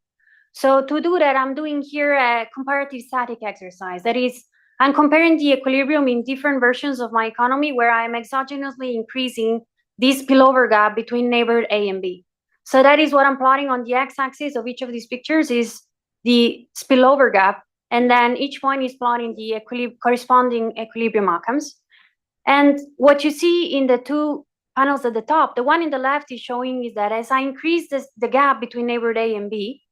So to do that, I'm doing here a comparative static exercise. That is, I'm comparing the equilibrium in different versions of my economy where I'm exogenously increasing this spillover gap between neighborhood A and B. So that is what I'm plotting on the x-axis of each of these pictures is the spillover gap. And then each point is plotting the corresponding equilibrium outcomes. And what you see in the two panels at the top, the one in the left is showing is that as I increase the gap between neighborhood A and B,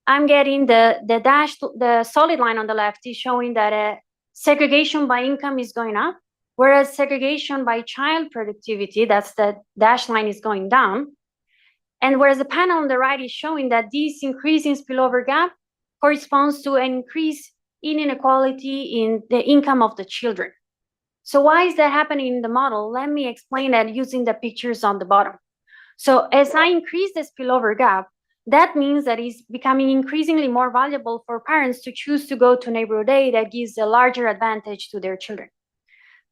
I'm getting the solid line on the left is showing that segregation by income is going up, whereas segregation by child productivity, that's the dashed line, is going down. And whereas the panel on the right is showing that this increase in spillover gap corresponds to an increase in inequality in the income of the children. So why is that happening in the model? Let me explain that using the pictures on the bottom. So as I increase the spillover gap, that means that it's becoming increasingly more valuable for parents to choose to go to neighborhood A that gives a larger advantage to their children.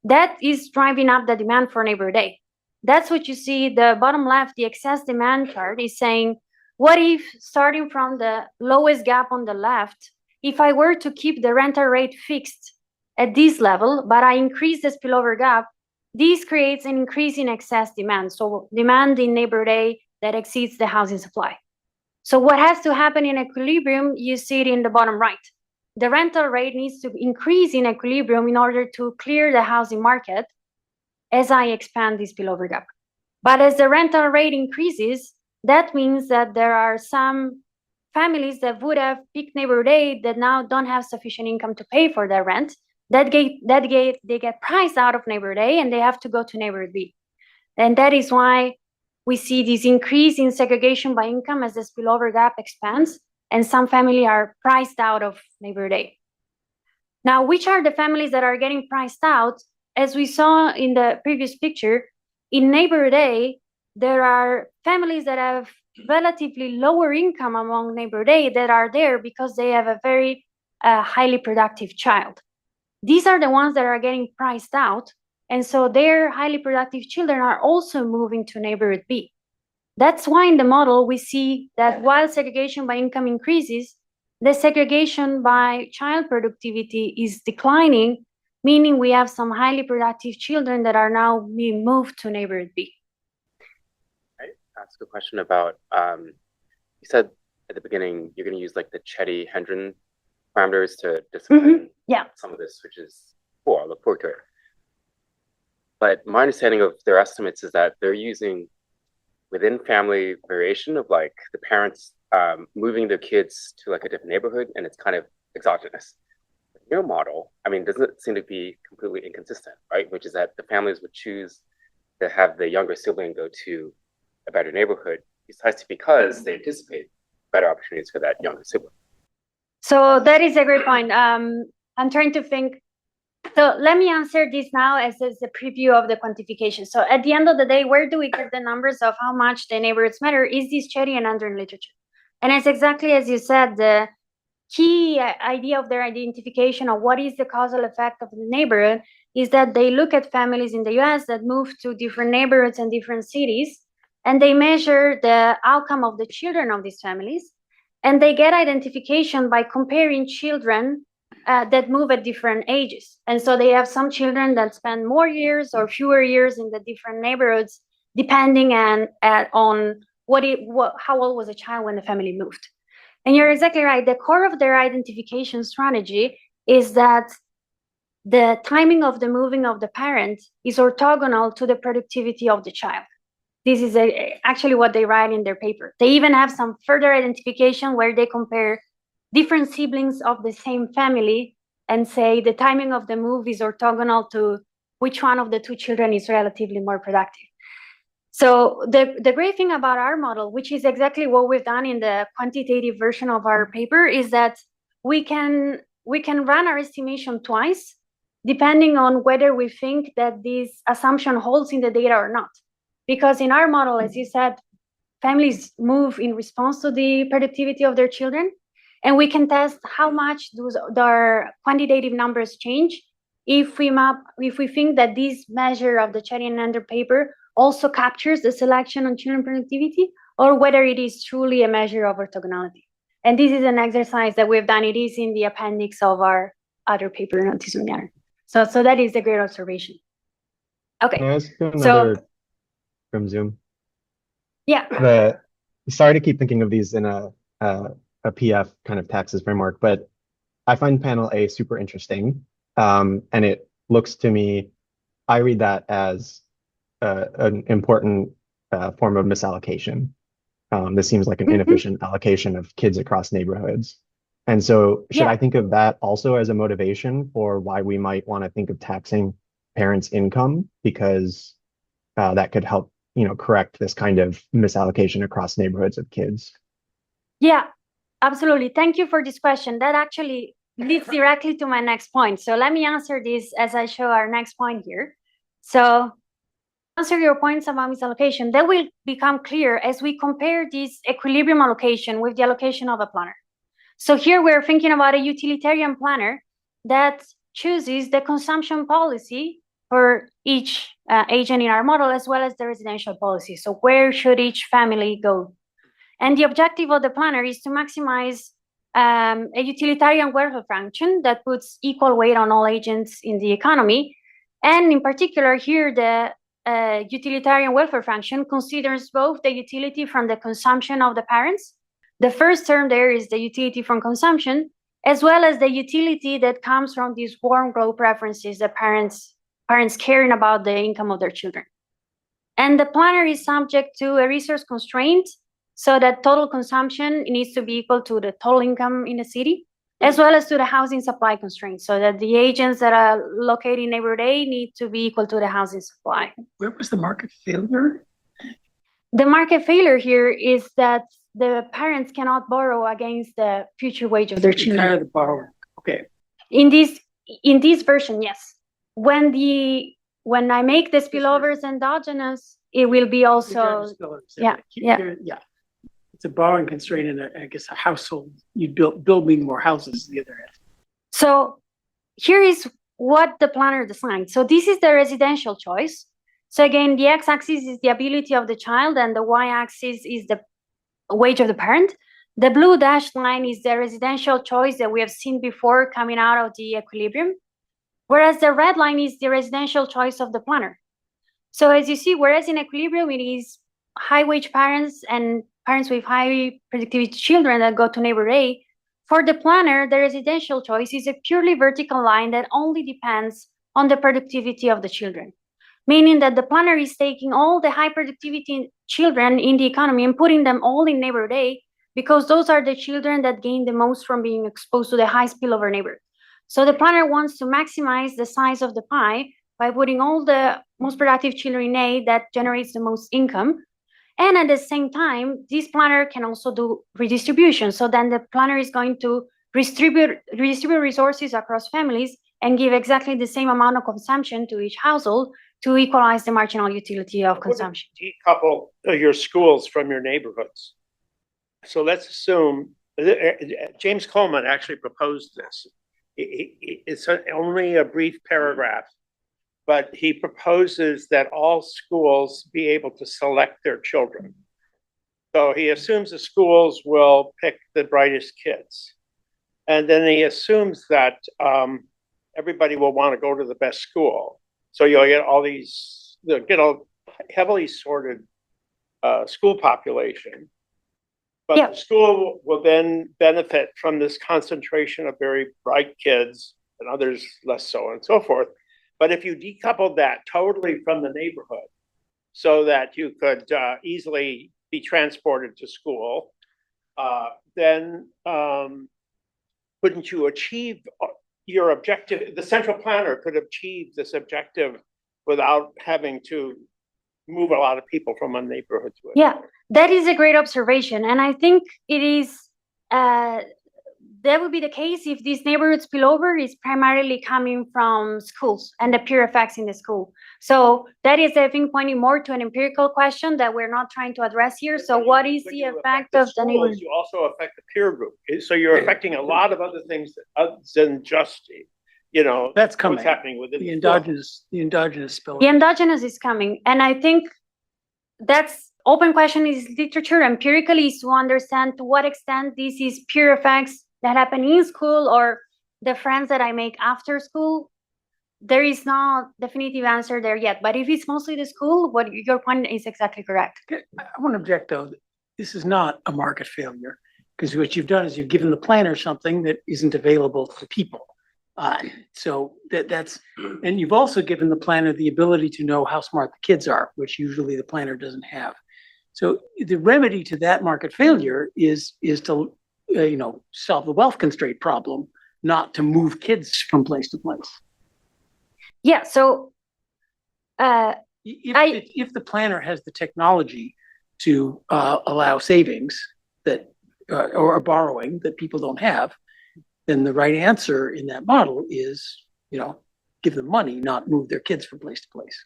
That is driving up the demand for neighborhood A. That's what you see, the bottom left, the excess demand chart is saying what if, starting from the lowest gap on the left, if I were to keep the rental rate fixed at this level, but I increase the spillover gap, this creates an increase in excess demand. So demand in neighborhood A that exceeds the housing supply. So what has to happen in equilibrium, you see it in the bottom right. The rental rate needs to increase in equilibrium in order to clear the housing market as I expand this spillover gap. But as the rental rate increases, that means that there are some families that would have picked neighborhood A that now don't have sufficient income to pay for their rent. They get priced out of neighborhood A and they have to go to neighborhood B. And that is why we see this increase in segregation by income as the spillover gap expands, and some families are priced out of neighborhood A. Now, which are the families that are getting priced out? As we saw in the previous picture, in neighborhood A, there are families that have relatively lower income among neighborhood A that are there because they have a very highly productive child. These are the ones that are getting priced out, and so their highly productive children are also moving to neighborhood B. That's why in the model we see that while segregation by income increases, the segregation by child productivity is declining, meaning we have some highly productive children that are now being moved to neighborhood B. I ask a question about, you said at the beginning you're going to use like the Chetty-Hendren parameters to discipline some of this, which is cool. I look forward to it. But my understanding of their estimates is that they're using within family variation of like the parents moving their kids to like a different neighborhood, and it's kind of exogenous. Your model, I mean, doesn't it seem to be completely inconsistent, right? Which is that the families would choose to have the younger sibling go to a better neighborhood precisely because they anticipate better opportunities for that younger sibling. So that is a great point. I'm trying to think. So let me answer this now as a preview of the quantification. So at the end of the day, where do we get the numbers of how much the neighborhoods matter? Is this Chetty and Hendren literature? And it's exactly as you said, the key idea of their identification of what is the causal effect of the neighborhood is that they look at families in the US that move to different neighborhoods and different cities, and they measure the outcome of the children of these families. And they get identification by comparing children that move at different ages. And so they have some children that spend more years or fewer years in the different neighborhoods, depending on how old was a child when the family moved. And you're exactly right. The core of their identification strategy is that the timing of the moving of the parent is orthogonal to the productivity of the child. This is actually what they write in their paper. They even have some further identification where they compare different siblings of the same family and say the timing of the move is orthogonal to which one of the two children is relatively more productive. So the great thing about our model, which is exactly what we've done in the quantitative version of our paper, is that we can run our estimation twice, depending on whether we think that this assumption holds in the data or not. Because in our model, as you said, families move in response to the productivity of their children, and we can test how much their quantitative numbers change if we think that this measure of the Chetty and Hendren paper also captures the selection on children productivity, or whether it is truly a measure of orthogonality. And this is an exercise that we've done. It is in the appendix of our other paper in autism matter. So that is a great observation. Okay. Can I ask another from Zoom? Yeah. Sorry to keep thinking of these in a PF kind of taxes framework, but I find panel A super interesting. And it looks to me, I read that as an important form of misallocation. This seems like an inefficient allocation of kids across neighborhoods. And so should I think of that also as a motivation for why we might want to think of taxing parents' income? Because that could help, correct this kind of misallocation across neighborhoods of kids. Yeah, absolutely. Thank you for this question. That actually leads directly to my next point. So let me answer this as I show our next point here. So answer your points about misallocation, that will become clear as we compare this equilibrium allocation with the allocation of a planner. So here we're thinking about a utilitarian planner that chooses the consumption policy for each agent in our model, as well as the residential policy. So where should each family go? And the objective of the planner is to maximize a utilitarian welfare function that puts equal weight on all agents in the economy. And in particular here, the utilitarian welfare function considers both the utility from the consumption of the parents. The first term there is the utility from consumption, as well as the utility that comes from these warm glow preferences, the parents caring about the income of their children. And the planner is subject to a resource constraint, so that total consumption needs to be equal to the total income in the city, as well as to the housing supply constraints, so that the agents that are located in neighborhood A need to be equal to the housing supply. Where was the market failure? The market failure here is that the parents cannot borrow against the future wage of their children. Entire the borrower. Okay. In this version, yes. When I make the spillovers endogenous, it will be also yeah. It's a borrowing constraint in I guess a household. You building more houses the other end. So here is what the planner designed. So this is the residential choice. So again, the x-axis is the ability of the child, and the y-axis is the wage of the parent. The blue dashed line is the residential choice that we have seen before coming out of the equilibrium, whereas the red line is the residential choice of the planner. So as you see, whereas in equilibrium, it is high wage parents and parents with high productivity children that go to neighborhood A, for the planner, the residential choice is a purely vertical line that only depends on the productivity of the children. Meaning that the planner is taking all the high productivity children in the economy and putting them all in neighborhood A, because those are the children that gain the most from being exposed to the high spillover neighborhood. So the planner wants to maximize the size of the pie by putting all the most productive children in A that generates the most income. And at the same time, this planner can also do redistribution. So then the planner is going to redistribute resources across families and give exactly the same amount of consumption to each household to equalize the marginal utility of consumption. Decouple your schools from your neighborhoods. So let's assume James Coleman actually proposed this. It's only a brief paragraph, but he proposes that all schools be able to select their children. So he assumes the schools will pick the brightest kids. And then he assumes that everybody will want to go to the best school. So you'll get a heavily sorted school population. But the school will then benefit from this concentration of very bright kids and others less so and so forth. But if you decouple that totally from the neighborhood so that you could easily be transported to school, then couldn't you achieve your objective? The central planner could achieve this objective without having to move a lot of people from one neighborhood to another. Yeah, that is a great observation. And I think it is, that would be the case if this neighborhood spillover is primarily coming from schools and the peer effects in the school. So that is, I think, pointing more to an empirical question that we're not trying to address here. So what is the effect of the neighborhood? You also affect the peer group. So you're affecting a lot of other things other than just, that's coming. What's happening within the endogenous spillover. The endogenous is coming. And I think that's open question is literature empirically is to understand to what extent this is peer effects that happen in school or the friends that I make after school. There is no definitive answer there yet. But if it's mostly the school, what your point is exactly correct. Okay. I want to object, though. This is not a market failure, because what you've done is you've given the planner something that isn't available to people. So that's, and you've also given the planner the ability to know how smart the kids are, which usually the planner doesn't have. So the remedy to that market failure is to solve the wealth constraint problem, not to move kids from place to place. Yeah. So if the planner has the technology to allow savings that or borrowing that people don't have, then the right answer in that model is, give them money, not move their kids from place to place.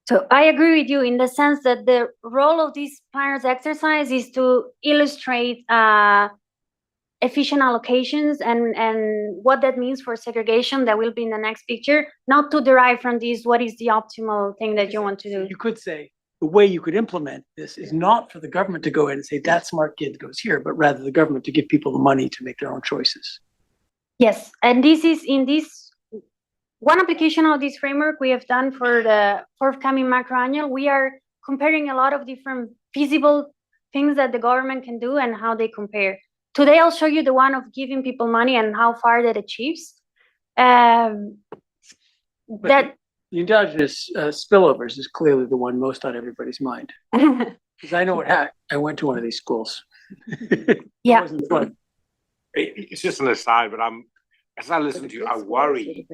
So I agree with you in the sense that the role of this planner's exercise is to illustrate efficient allocations and what that means for segregation. That will be in the next picture, not to derive from this what is the optimal thing that you want to do. You could say the way you could implement this is not for the government to go in and say that smart kid goes here, but rather the government to give people the money to make their own choices. Yes, and this is in this one application of this framework we have done for the forthcoming macro annual. We are comparing a lot of different feasible things that the government can do and how they compare. Today, I'll show you the one of giving people money and how far that achieves. That The endogenous spillovers is clearly the one most on everybody's mind. Because I know what happened. I went to one of these schools. Yeah. It wasn't fun. It's just an aside, but as I listen to you, I worry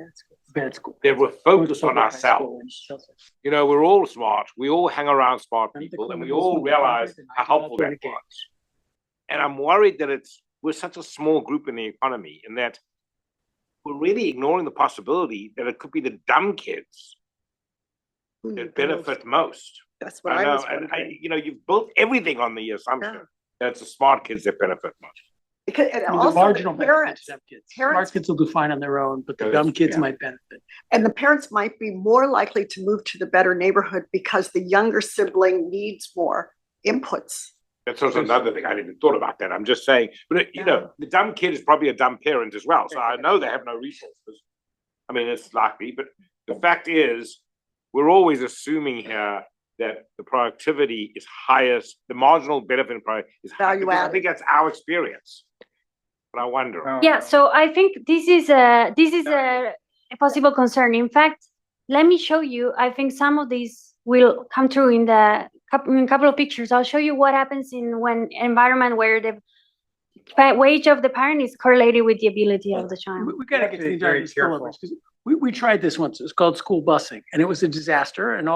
Bad school. that we're focused on ourselves. You know, we're all smart. We all hang around smart people, and we all realize how helpful that was. And I'm worried that we're such a small group in the economy, and that we're really ignoring the possibility that it could be the dumb kids that benefit most. That's what I was And wondering. you know, you've built everything on the assumption that it's the smart kids that benefit most. Because, and I mean, also the marginal the benefits parents, of kids. parents- Smart kids will do fine on their own, but the Yeah, dumb that's- kids yeah. might benefit. and the parents might be more likely to move to the better neighborhood because the younger sibling needs more inputs. That's also another thing. I hadn't even thought about that. I'm just saying, but you know, the dumb kid is probably a dumb parent as well. So I know they have no resources. I mean, it's likely, but the fact is, we're always assuming here that the productivity is highest, the marginal benefit is higher. Value Because I added. think that's our experience. But I wonder. Yeah, so I think this is a possible concern. In fact, let me show you. I think some of these will come through in a couple of pictures. I'll show you what happens in one environment where the wage of the parent is correlated with the ability of the child. We gotta get to the Very endogenous careful. spillovers, 'cause we tried this once. It was called school busing, and it was a disaster, and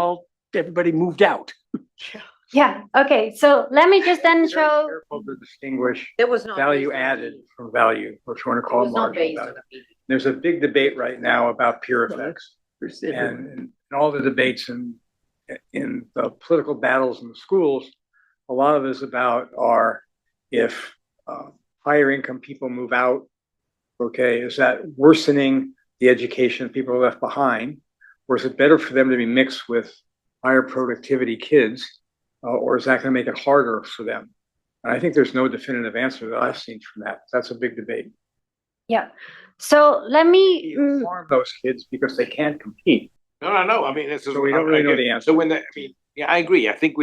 everybody moved out. Yeah. Okay. So let me just then Very show. careful to distinguish There was no value added from value, which we're going to call marginal value. There's a big debate right now about peer effects, and in all the debates in the political battles in the schools, a lot of it is about if higher income people move out, okay, is that worsening the education people are left behind, or is it better for them to be mixed with higher productivity kids, or is that going to make it harder for them? And I think there's no definitive answer that I've seen from that. That's a big debate. Yeah. So let me. You harm those kids because they can't compete. No. I mean, this is. So we don't really know the answer. So I agree. I think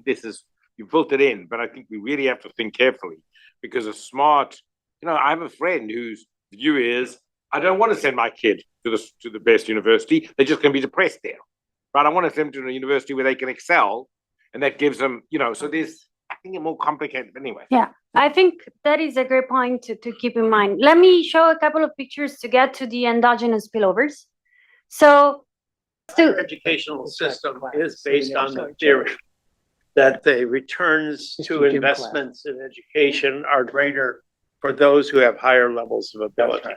this is, you built it in, but I think we really have to think carefully because a smart, I have a friend whose view is, I don't want to send my kid to the best university. They're just going to be depressed there. But I want to send them to a university where they can excel, and that gives them, so there's, I think it's more complicated anyway. Yeah, I think that is a great point to keep in mind. Let me show a couple of pictures to get to the endogenous spillovers. So, Our educational system is based on the theory that the returns to investments in education are greater for those who have higher levels of ability.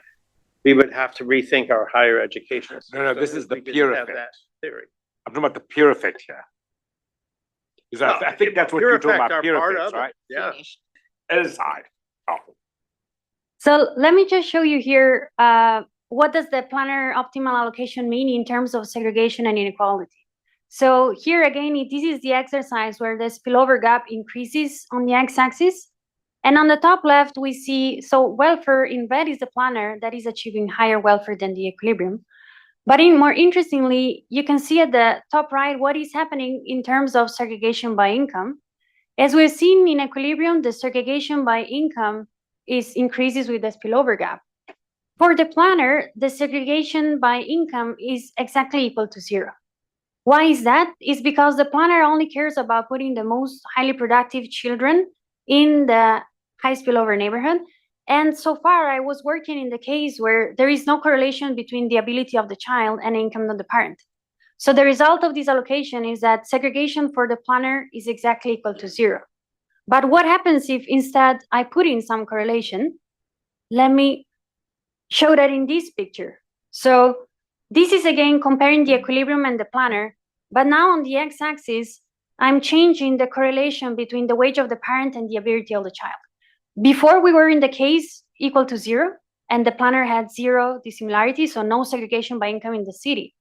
We would have to rethink our higher education system. No, this is if the we didn't peer have effect. that theory. I'm talking about the peer effect here. Because I think that's what Peer you're talking effect about, are peer part effects, of it, right? Yeah. Aside. Oh. So let me just show you here, what does the planner optimal allocation mean in terms of segregation and inequality? So here again, this is the exercise where the spillover gap increases on the x-axis. And on the top left, we see, so welfare in red is the planner that is achieving higher welfare than the equilibrium. But more interestingly, you can see at the top right what is happening in terms of segregation by income. As we've seen in equilibrium, the segregation by income increases with the spillover gap. For the planner, the segregation by income is exactly equal to 0. Why is that? It's because the planner only cares about putting the most highly productive children in the high spillover neighborhood. And so far, I was working in the case where there is no correlation between the ability of the child and income of the parent. So the result of this allocation is that segregation for the planner is exactly equal to 0. But what happens if instead I put in some correlation? Let me show that in this picture. So this is again comparing the equilibrium and the planner, but now on the x-axis, I'm changing the correlation between the wage of the parent and the ability of the child. Before we were in the case equal to 0, and the planner had 0 dissimilarity, so no segregation by income in the city.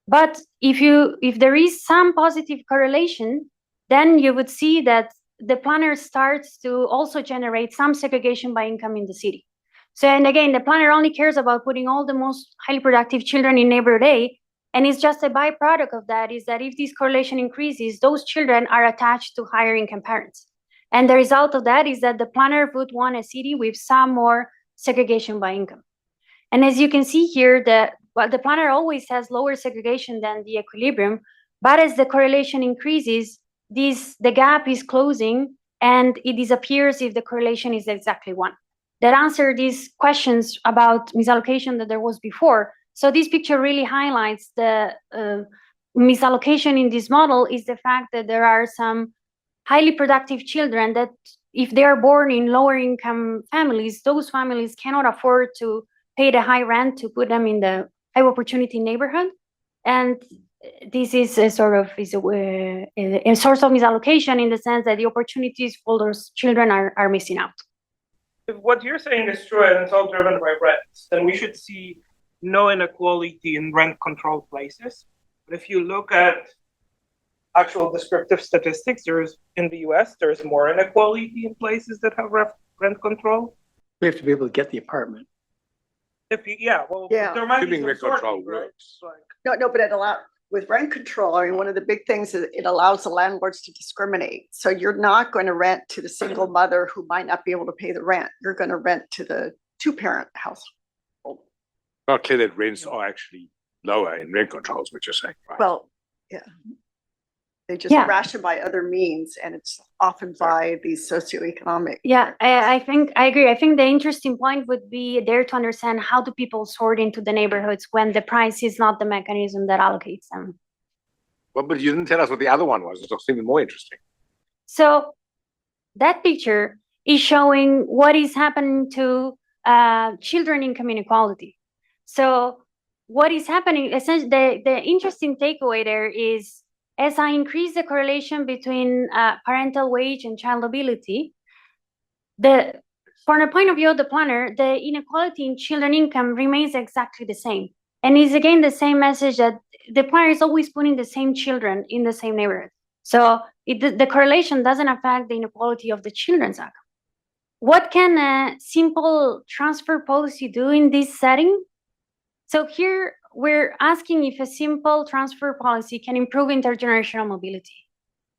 But if there is some positive correlation, then you would see that the planner starts to also generate some segregation by income in the city. So, and again, the planner only cares about putting all the most highly productive children in neighborhood A, and it's just a byproduct of that is that if this correlation increases, those children are attached to higher income parents. And the result of that is that the planner would want a city with some more segregation by income. And as you can see here, the planner always has lower segregation than the equilibrium, but as the correlation increases, the gap is closing and it disappears if the correlation is exactly 1. That answer these questions about misallocation that there was before. So this picture really highlights the misallocation in this model is the fact that there are some highly productive children that if they are born in lower income families, those families cannot afford to pay the high rent to put them in the high opportunity neighborhood. And this is a sort of a source of misallocation in the sense that the opportunities for those children are missing out. If what you're saying is true and it's all driven by rents, then we should see no inequality in rent controlled places. But if you look at actual descriptive statistics, in the US, there's more inequality in places that have rent control. We have to be able to get the apartment. There might be Assuming some rent sort control of, right? works. No, but with rent control, I mean, one of the big things is it allows the landlords to discriminate. So you're not going to rent to the single mother who might not be able to pay the rent. You're going to rent to the 2-parent household. Not clear that rents are actually lower in rent controls, what you're saying, right? Well, yeah. They just ration by other means, and it's often by these socioeconomic. Yeah, I think I agree. I think the interesting point would be there to understand how do people sort into the neighborhoods when the price is not the mechanism that allocates them. Well, but you didn't tell us what the other one was. It's even more interesting. So that picture is showing what is happening to children income inequality. So what is happening, essentially, the interesting takeaway there is as I increase the correlation between parental wage and child ability, from the point of view of the planner, the inequality in children income remains exactly the same. And is again the same message that the planner is always putting the same children in the same neighborhood. So the correlation doesn't affect the inequality of the children's outcome. What can a simple transfer policy do in this setting? So here we're asking if a simple transfer policy can improve intergenerational mobility.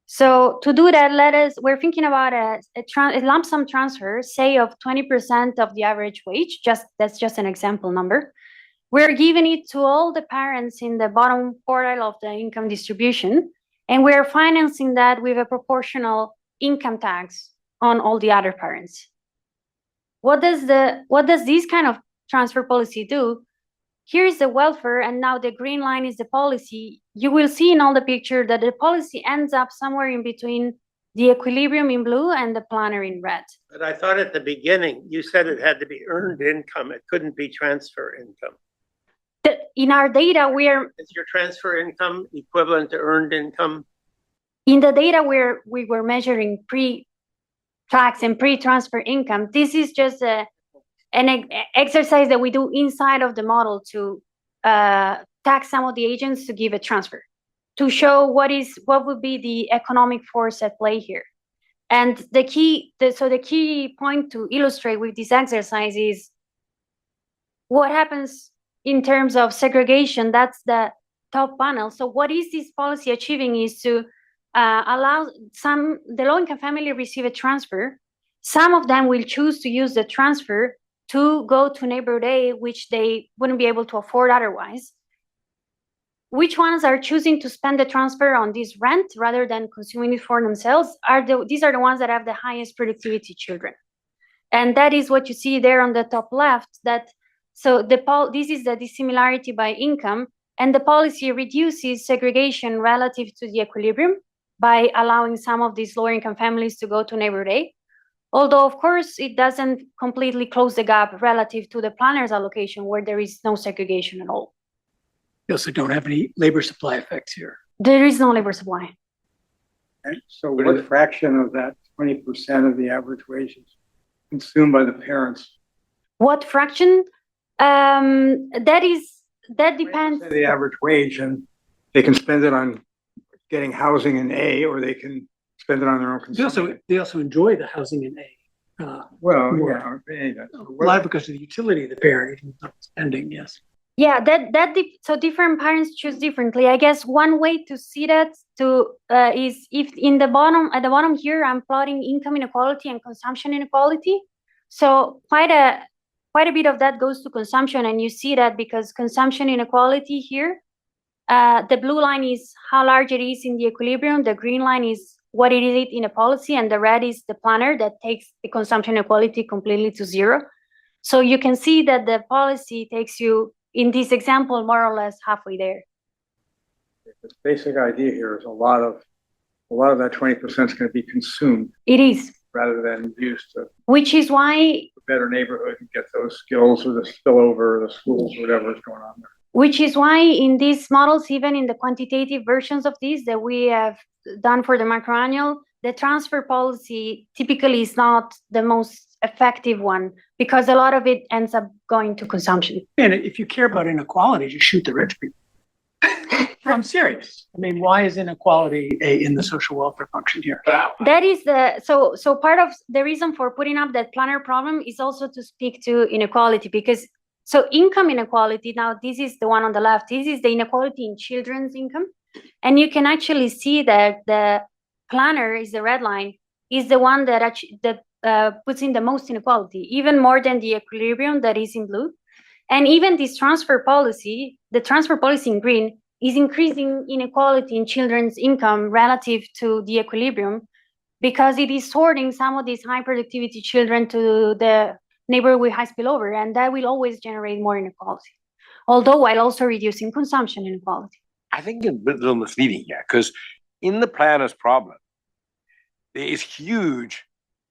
So to do that, we're thinking about a lump sum transfer, say of 20% of the average wage. That's just an example number. We're giving it to all the parents in the bottom quartile of the income distribution, and we're financing that with a proportional income tax on all the other parents. What does this kind of transfer policy do? Here's the welfare, and now the green line is the policy. You will see in all the picture that the policy ends up somewhere in between the equilibrium in blue and the planner in red. But I thought at the beginning, you said it had to be earned income. It couldn't be transfer income. In our data, Is your transfer income equivalent to earned income? In the data where we were measuring pre-tax and pre-transfer income, this is just an exercise that we do inside of the model to tax some of the agents to give a transfer, to show what would be the economic force at play here. And the key point to illustrate with this exercise is what happens in terms of segregation. That's the top panel. So what is this policy achieving is to allow the low-income family receive a transfer. Some of them will choose to use the transfer to go to neighborhood A, which they wouldn't be able to afford otherwise. Which ones are choosing to spend the transfer on this rent rather than consuming it for themselves? These are the ones that have the highest productivity children. And that is what you see there on the top left. This is the dissimilarity by income, and the policy reduces segregation relative to the equilibrium by allowing some of these lower income families to go to neighborhood A. Although, of course, it doesn't completely close the gap relative to the planner's allocation where there is no segregation at all. You also don't have any labor supply effects here. There is no labor supply. Okay. So what fraction of that 20% of the average wage is consumed by the parents? What fraction? That depends. The average wage, and they can spend it on getting housing in A, or they can spend it on their own consumption. They also enjoy the housing in A. Well, more. yeah. A lot because of the utility of the parent spending, yes. Yeah, so different parents choose differently. I guess one way to see that is if at the bottom here, I'm plotting income inequality and consumption inequality. So quite a bit of that goes to consumption, and you see that because consumption inequality here, the blue line is how large it is in the equilibrium, the green line is what it is in a policy, and the red is the planner that takes the consumption inequality completely to zero. So you can see that the policy takes you, in this example, more or less halfway there. The basic idea here is a lot of that 20% is going to be consumed. It is. Rather than used to. Which is why. A better neighborhood and get those skills or the spillover, the schools, whatever is going on there. Which is why in these models, even in the quantitative versions of these that we have done for the macroannual, the transfer policy typically is not the most effective one because a lot of it ends up going to consumption. And if you care about inequality, just shoot the rich people. I'm serious. I mean, why is inequality in the social welfare function here? That is so part of the reason for putting up that planner problem is also to speak to inequality, because so income inequality, now this is the one on the left, this is the inequality in children's income. And you can actually see that the planner is the red line, is the one that puts in the most inequality, even more than the equilibrium that is in blue. And even this transfer policy, the transfer policy in green, is increasing inequality in children's income relative to the equilibrium because it is sorting some of these high productivity children to the neighborhood with high spillover, and that will always generate more inequality, although while also reducing consumption inequality. I think it's a little misleading here because in the planner's problem, there is huge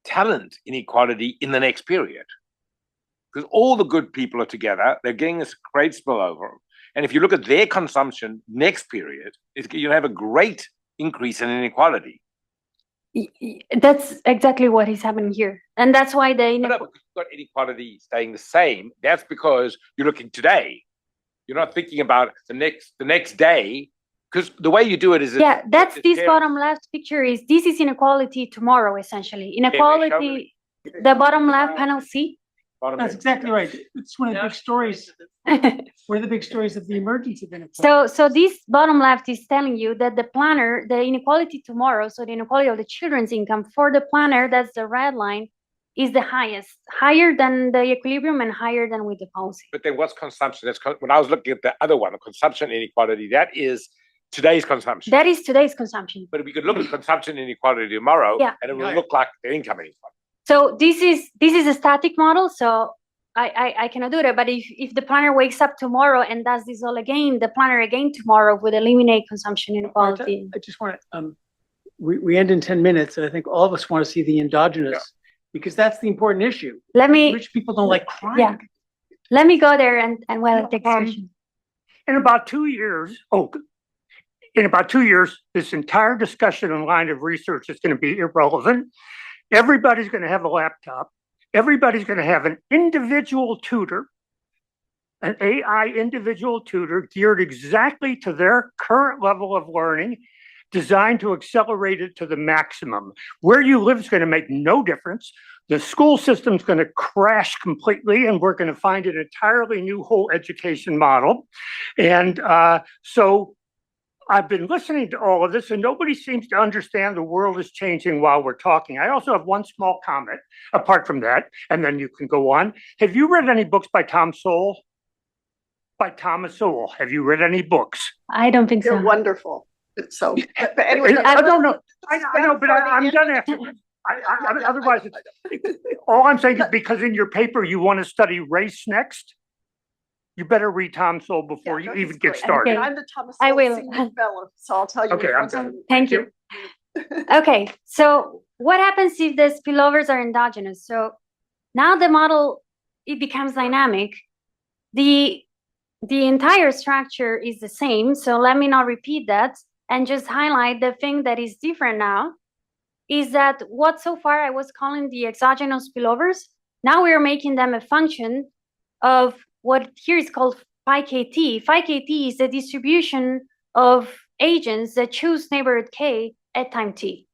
talent inequality in the next period because all the good people are together, they're getting this great spillover. And if you look at their consumption next period, you'll have a great increase in inequality. That's exactly what is happening here. And that's why you've got inequality staying the same. That's because you're looking today. You're not thinking about the next day, because the way you do it is... Yeah, that's this bottom left picture is, this is inequality tomorrow, essentially. Inequality, the bottom left panel C. That's exactly right. It's one of the big stories. One of the big stories of the emergence of inequality. So this bottom left is telling you that the planner, the inequality tomorrow, so the inequality of the children's income for the planner, that's the red line, is the highest, higher than the equilibrium and higher than with the policy. But then what's consumption? That's when I was looking at the other one, consumption inequality, that is today's consumption. That is today's consumption. But we could look at consumption inequality tomorrow, yeah, and it will look like the income inequality. So this is a static model, so I cannot do that. But if the planner wakes up tomorrow and does this all again, the planner again tomorrow would eliminate consumption inequality. I just want to, we end in 10 minutes, and I think all of us want to see the endogenous, because that's the important issue. Rich people don't like crime. Yeah. Let me go there and well, take question. In about 2 years, this entire discussion and line of research is going to be irrelevant. Everybody's going to have a laptop. Everybody's going to have an individual tutor, an AI individual tutor geared exactly to their current level of learning, designed to accelerate it to the maximum. Where you live is going to make no difference. The school system's going to crash completely, and we're going to find an entirely new whole education model. And so I've been listening to all of this, and nobody seems to understand the world is changing while we're talking. I also have one small comment apart from that, and then you can go on. Have you read any books by Thomas Sowell? Have you read any books? I don't think so. They're wonderful. So, but anyway, I don't know. I know, but I'm done after. Otherwise, all I'm saying is because in your paper you want to study race next, you better read Tom Sowell before you even get started. Okay. I'm the Thomas I will. Fellow, so I'll tell you. Okay, I'm done. Thank you. Okay, so what happens if the spillovers are endogenous? So now the model, it becomes dynamic. The entire structure is the same, so let me not repeat that and just highlight the thing that is different now is that what so far I was calling the exogenous spillovers, now we're making them a function of what here is called phi kt. Phi kt is the distribution of agents that choose neighborhood K at time t.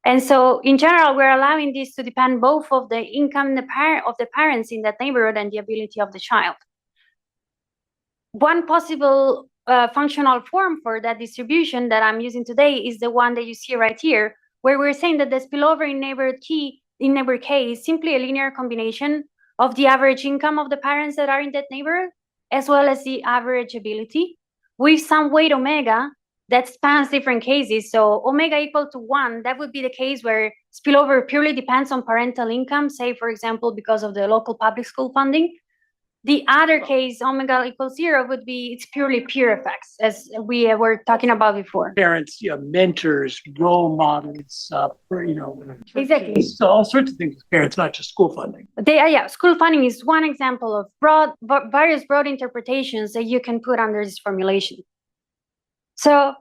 And so in general, we're allowing this to depend both of the income of the parents in that neighborhood and the ability of the child. One possible functional form for that distribution that I'm using today is the one that you see right here, where we're saying that the spillover in neighborhood K is simply a linear combination of the average income of the parents that are in that neighborhood, as well as the average ability, with some weight omega that spans different cases. So omega equal to 1, that would be the case where spillover purely depends on parental income, say, for example, because of the local public school funding. The other case, omega equals 0, would be it's purely peer effects, as we were talking about before. Parents, mentors, role models, Exactly. So all sorts of things with parents, not just school funding. School funding is one example of various broad interpretations that you can put under this formulation. So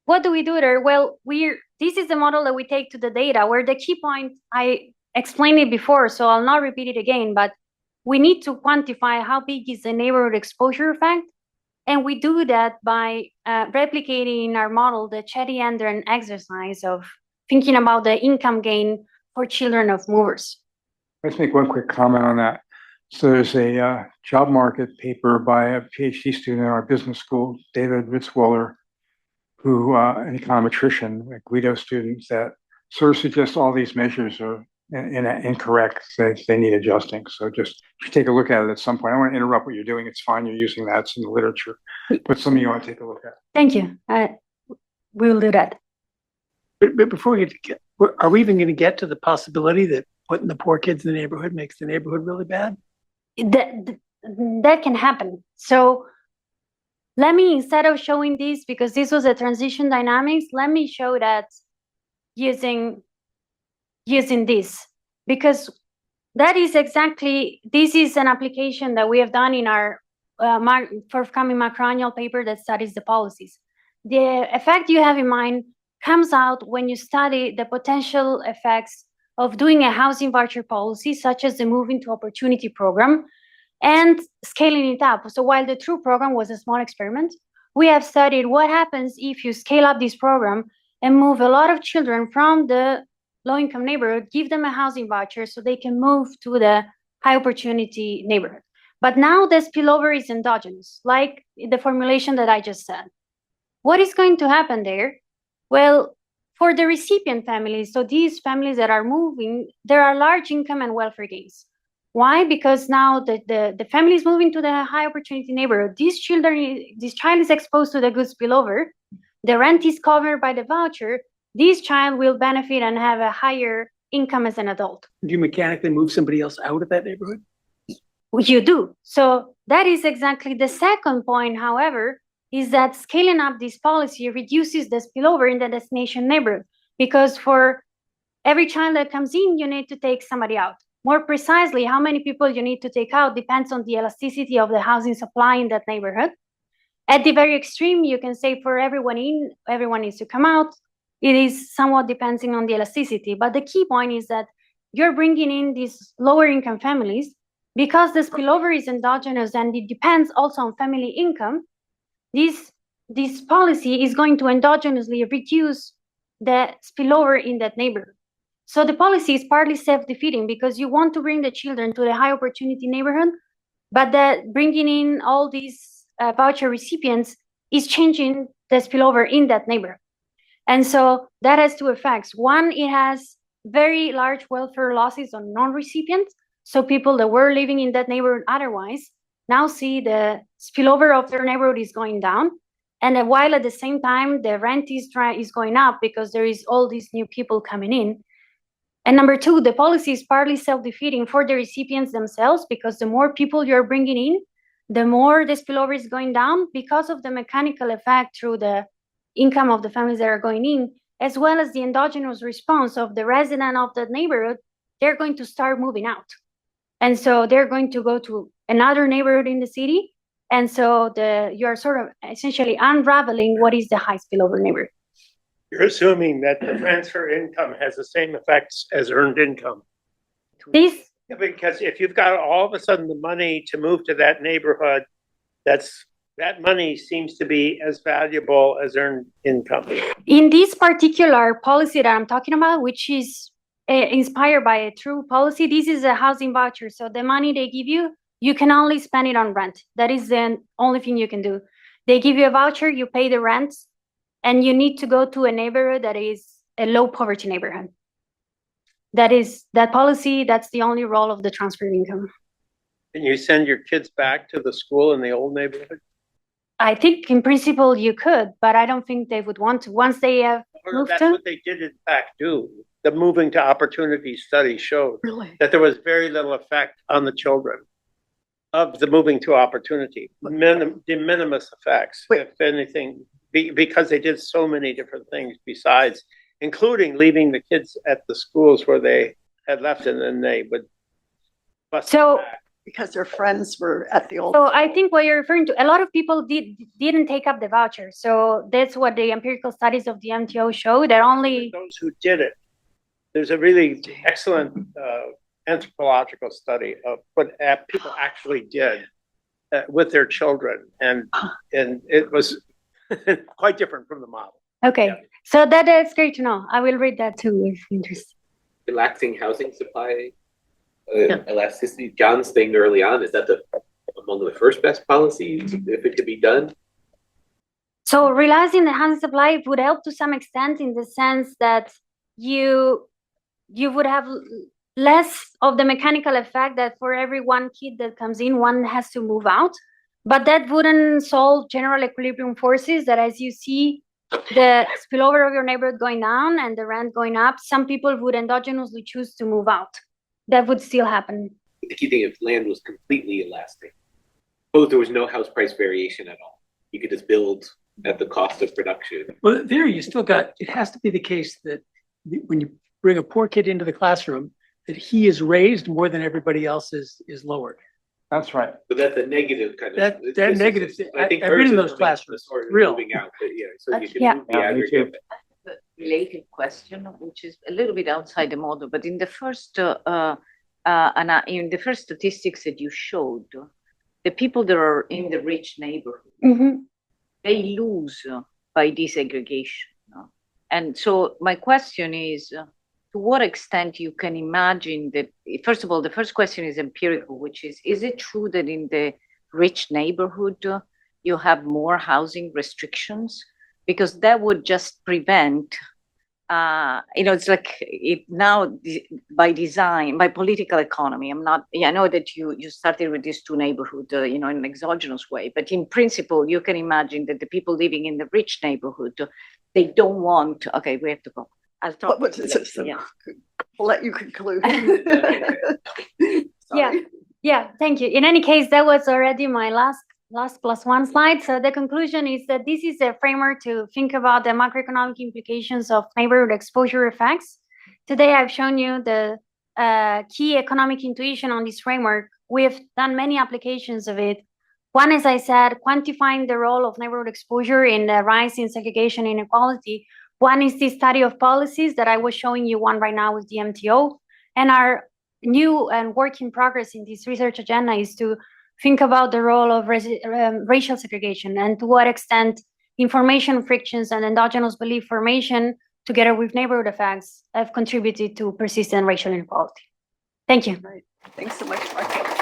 what do we do there? Well, this is the model that we take to the data, where the key point, I explained it before, so I'll not repeat it again, but we need to quantify how big is the neighborhood exposure effect. And we do that by replicating in our model the Chetty-Andren exercise of thinking about the income gain for children of movers. Let's make one quick comment on that. So there's a job market paper by a PhD student in our business school, David Ritzwaller, who an econometrician, a Guido student, that sort of suggests all these measures are incorrect. They need adjusting. So just take a look at it at some point. I don't want to interrupt what you're doing. It's fine. You're using that. It's in the literature. But some of you want to take a look at it. Thank you. We will do that. But before we get, are we even going to get to the possibility that putting the poor kids in the neighborhood makes the neighborhood really bad? That can happen. So let me, instead of showing this, because this was a transition dynamics, let me show that using this, because that is exactly, this is an application that we have done in our forthcoming macroannual paper that studies the policies. The effect you have in mind comes out when you study the potential effects of doing a housing voucher policy, such as the Moving to Opportunity program, and scaling it up. So while the TRUE program was a small experiment, we have studied what happens if you scale up this program and move a lot of children from the low-income neighborhood, give them a housing voucher so they can move to the high-opportunity neighborhood. But now the spillover is endogenous, like the formulation that I just said. What is going to happen there? Well, for the recipient families, so these families that are moving, there are large income and welfare gains. Why? Because now the family is moving to the high-opportunity neighborhood. This child is exposed to the good spillover. The rent is covered by the voucher. This child will benefit and have a higher income as an adult. Do you mechanically move somebody else out of that neighborhood? You do. So that is exactly the second point, however, is that scaling up this policy reduces the spillover in the destination neighborhood, because for every child that comes in, you need to take somebody out. More precisely, how many people you need to take out depends on the elasticity of the housing supply in that neighborhood. At the very extreme, you can say for everyone in, everyone needs to come out. It is somewhat depending on the elasticity. But the key point is that you're bringing in these lower income families because the spillover is endogenous and it depends also on family income. This policy is going to endogenously reduce the spillover in that neighborhood. So the policy is partly self-defeating because you want to bring the children to the high opportunity neighborhood, but that bringing in all these voucher recipients is changing the spillover in that neighborhood. And so that has two effects. One, it has very large welfare losses on non-recipients. So people that were living in that neighborhood otherwise now see the spillover of their neighborhood is going down. And while at the same time, the rent is going up because there is all these new people coming in. And number two, the policy is partly self-defeating for the recipients themselves, because the more people you're bringing in, the more the spillover is going down because of the mechanical effect through the income of the families that are going in, as well as the endogenous response of the resident of that neighborhood. They're going to start moving out. And so they're going to go to another neighborhood in the city. And so you're sort of essentially unraveling what is the high spillover neighborhood. You're assuming that the transfer income has the same effects as earned income. Because if you've got all of a sudden the money to move to that neighborhood, that's that money seems to be as valuable as earned income. In this particular policy that I'm talking about, which is inspired by a true policy, this is a housing voucher. So the money they give you, you can only spend it on rent. That is the only thing you can do. They give you a voucher, you pay the rent, and you need to go to a neighborhood that is a low poverty neighborhood. That is that policy, that's the only role of the transfer of income. Can you send your kids back to the school in the old neighborhood? I think in principle you could, but I don't think they would want to. Once they have moved That's to. what they did in fact do. The moving to opportunity study showed that there was very little effect on the children of the moving to opportunity, de minimis effects, if anything, because they did so many different things besides, including leaving the kids at the schools where they had left, and then they would bus So back. Because their friends were at the old. So I think what you're referring to, a lot of people didn't take up the voucher. So that's what the empirical studies of the MTO show, that only Those who did it. There's a really excellent anthropological study of what people actually did with their children, and it was quite different from the model. Okay. Yeah. So that's great to know. I will read that too if interested. Relaxing housing supply elasticity. John's thing early on, is that among the first best policies if it could be done? So realizing the housing supply would help to some extent, in the sense that you would have less of the mechanical effect that for every one kid that comes in, one has to move out. But that wouldn't solve general equilibrium forces that, as you see the spillover of your neighborhood going down and the rent going up, some people would endogenously choose to move out. That would still happen. The key thing, if land was completely elastic, suppose there was no house price variation at all, you could just build at the cost of production. Well, there you still got, it has to be the case that when you bring a poor kid into the classroom, that he is raised more than everybody else is lowered. That's right. But that's a negative kind of. That negative, I think I've been in hers is those coming classrooms, sort of real. moving out, but yeah, so you can Yeah. move the Yeah, me too. aggregate. A related question, which is a little bit outside the model, but in the first statistics that you showed, the people that are in the rich neighborhood, they lose by desegregation. And so my question is, to what extent you can imagine that, first of all, the first question is empirical, which is it true that in the rich neighborhood, you have more housing restrictions? Because that would just prevent, it's like now by design, by political economy. I know that you started with these two neighborhoods, in an exogenous way, but in principle, you can imagine that the people living in the rich neighborhood, they don't want, okay, we have to go. I'll talk. Yeah. We'll let you conclude. Yeah, thank you. In any case, that was already my last plus one slide. So the conclusion is that this is a framework to think about the macroeconomic implications of neighborhood exposure effects. Today, I've shown you the key economic intuition on this framework. We've done many applications of it. One, as I said, quantifying the role of neighborhood exposure in the rise in segregation and inequality. One is the study of policies that I was showing you one right now with the MTO. And our new and work in progress in this research agenda is to think about the role of racial segregation, and to what extent information frictions and endogenous belief formation, together with neighborhood effects, have contributed to persistent racial inequality. Thank you. Right. Thanks so much, Martha.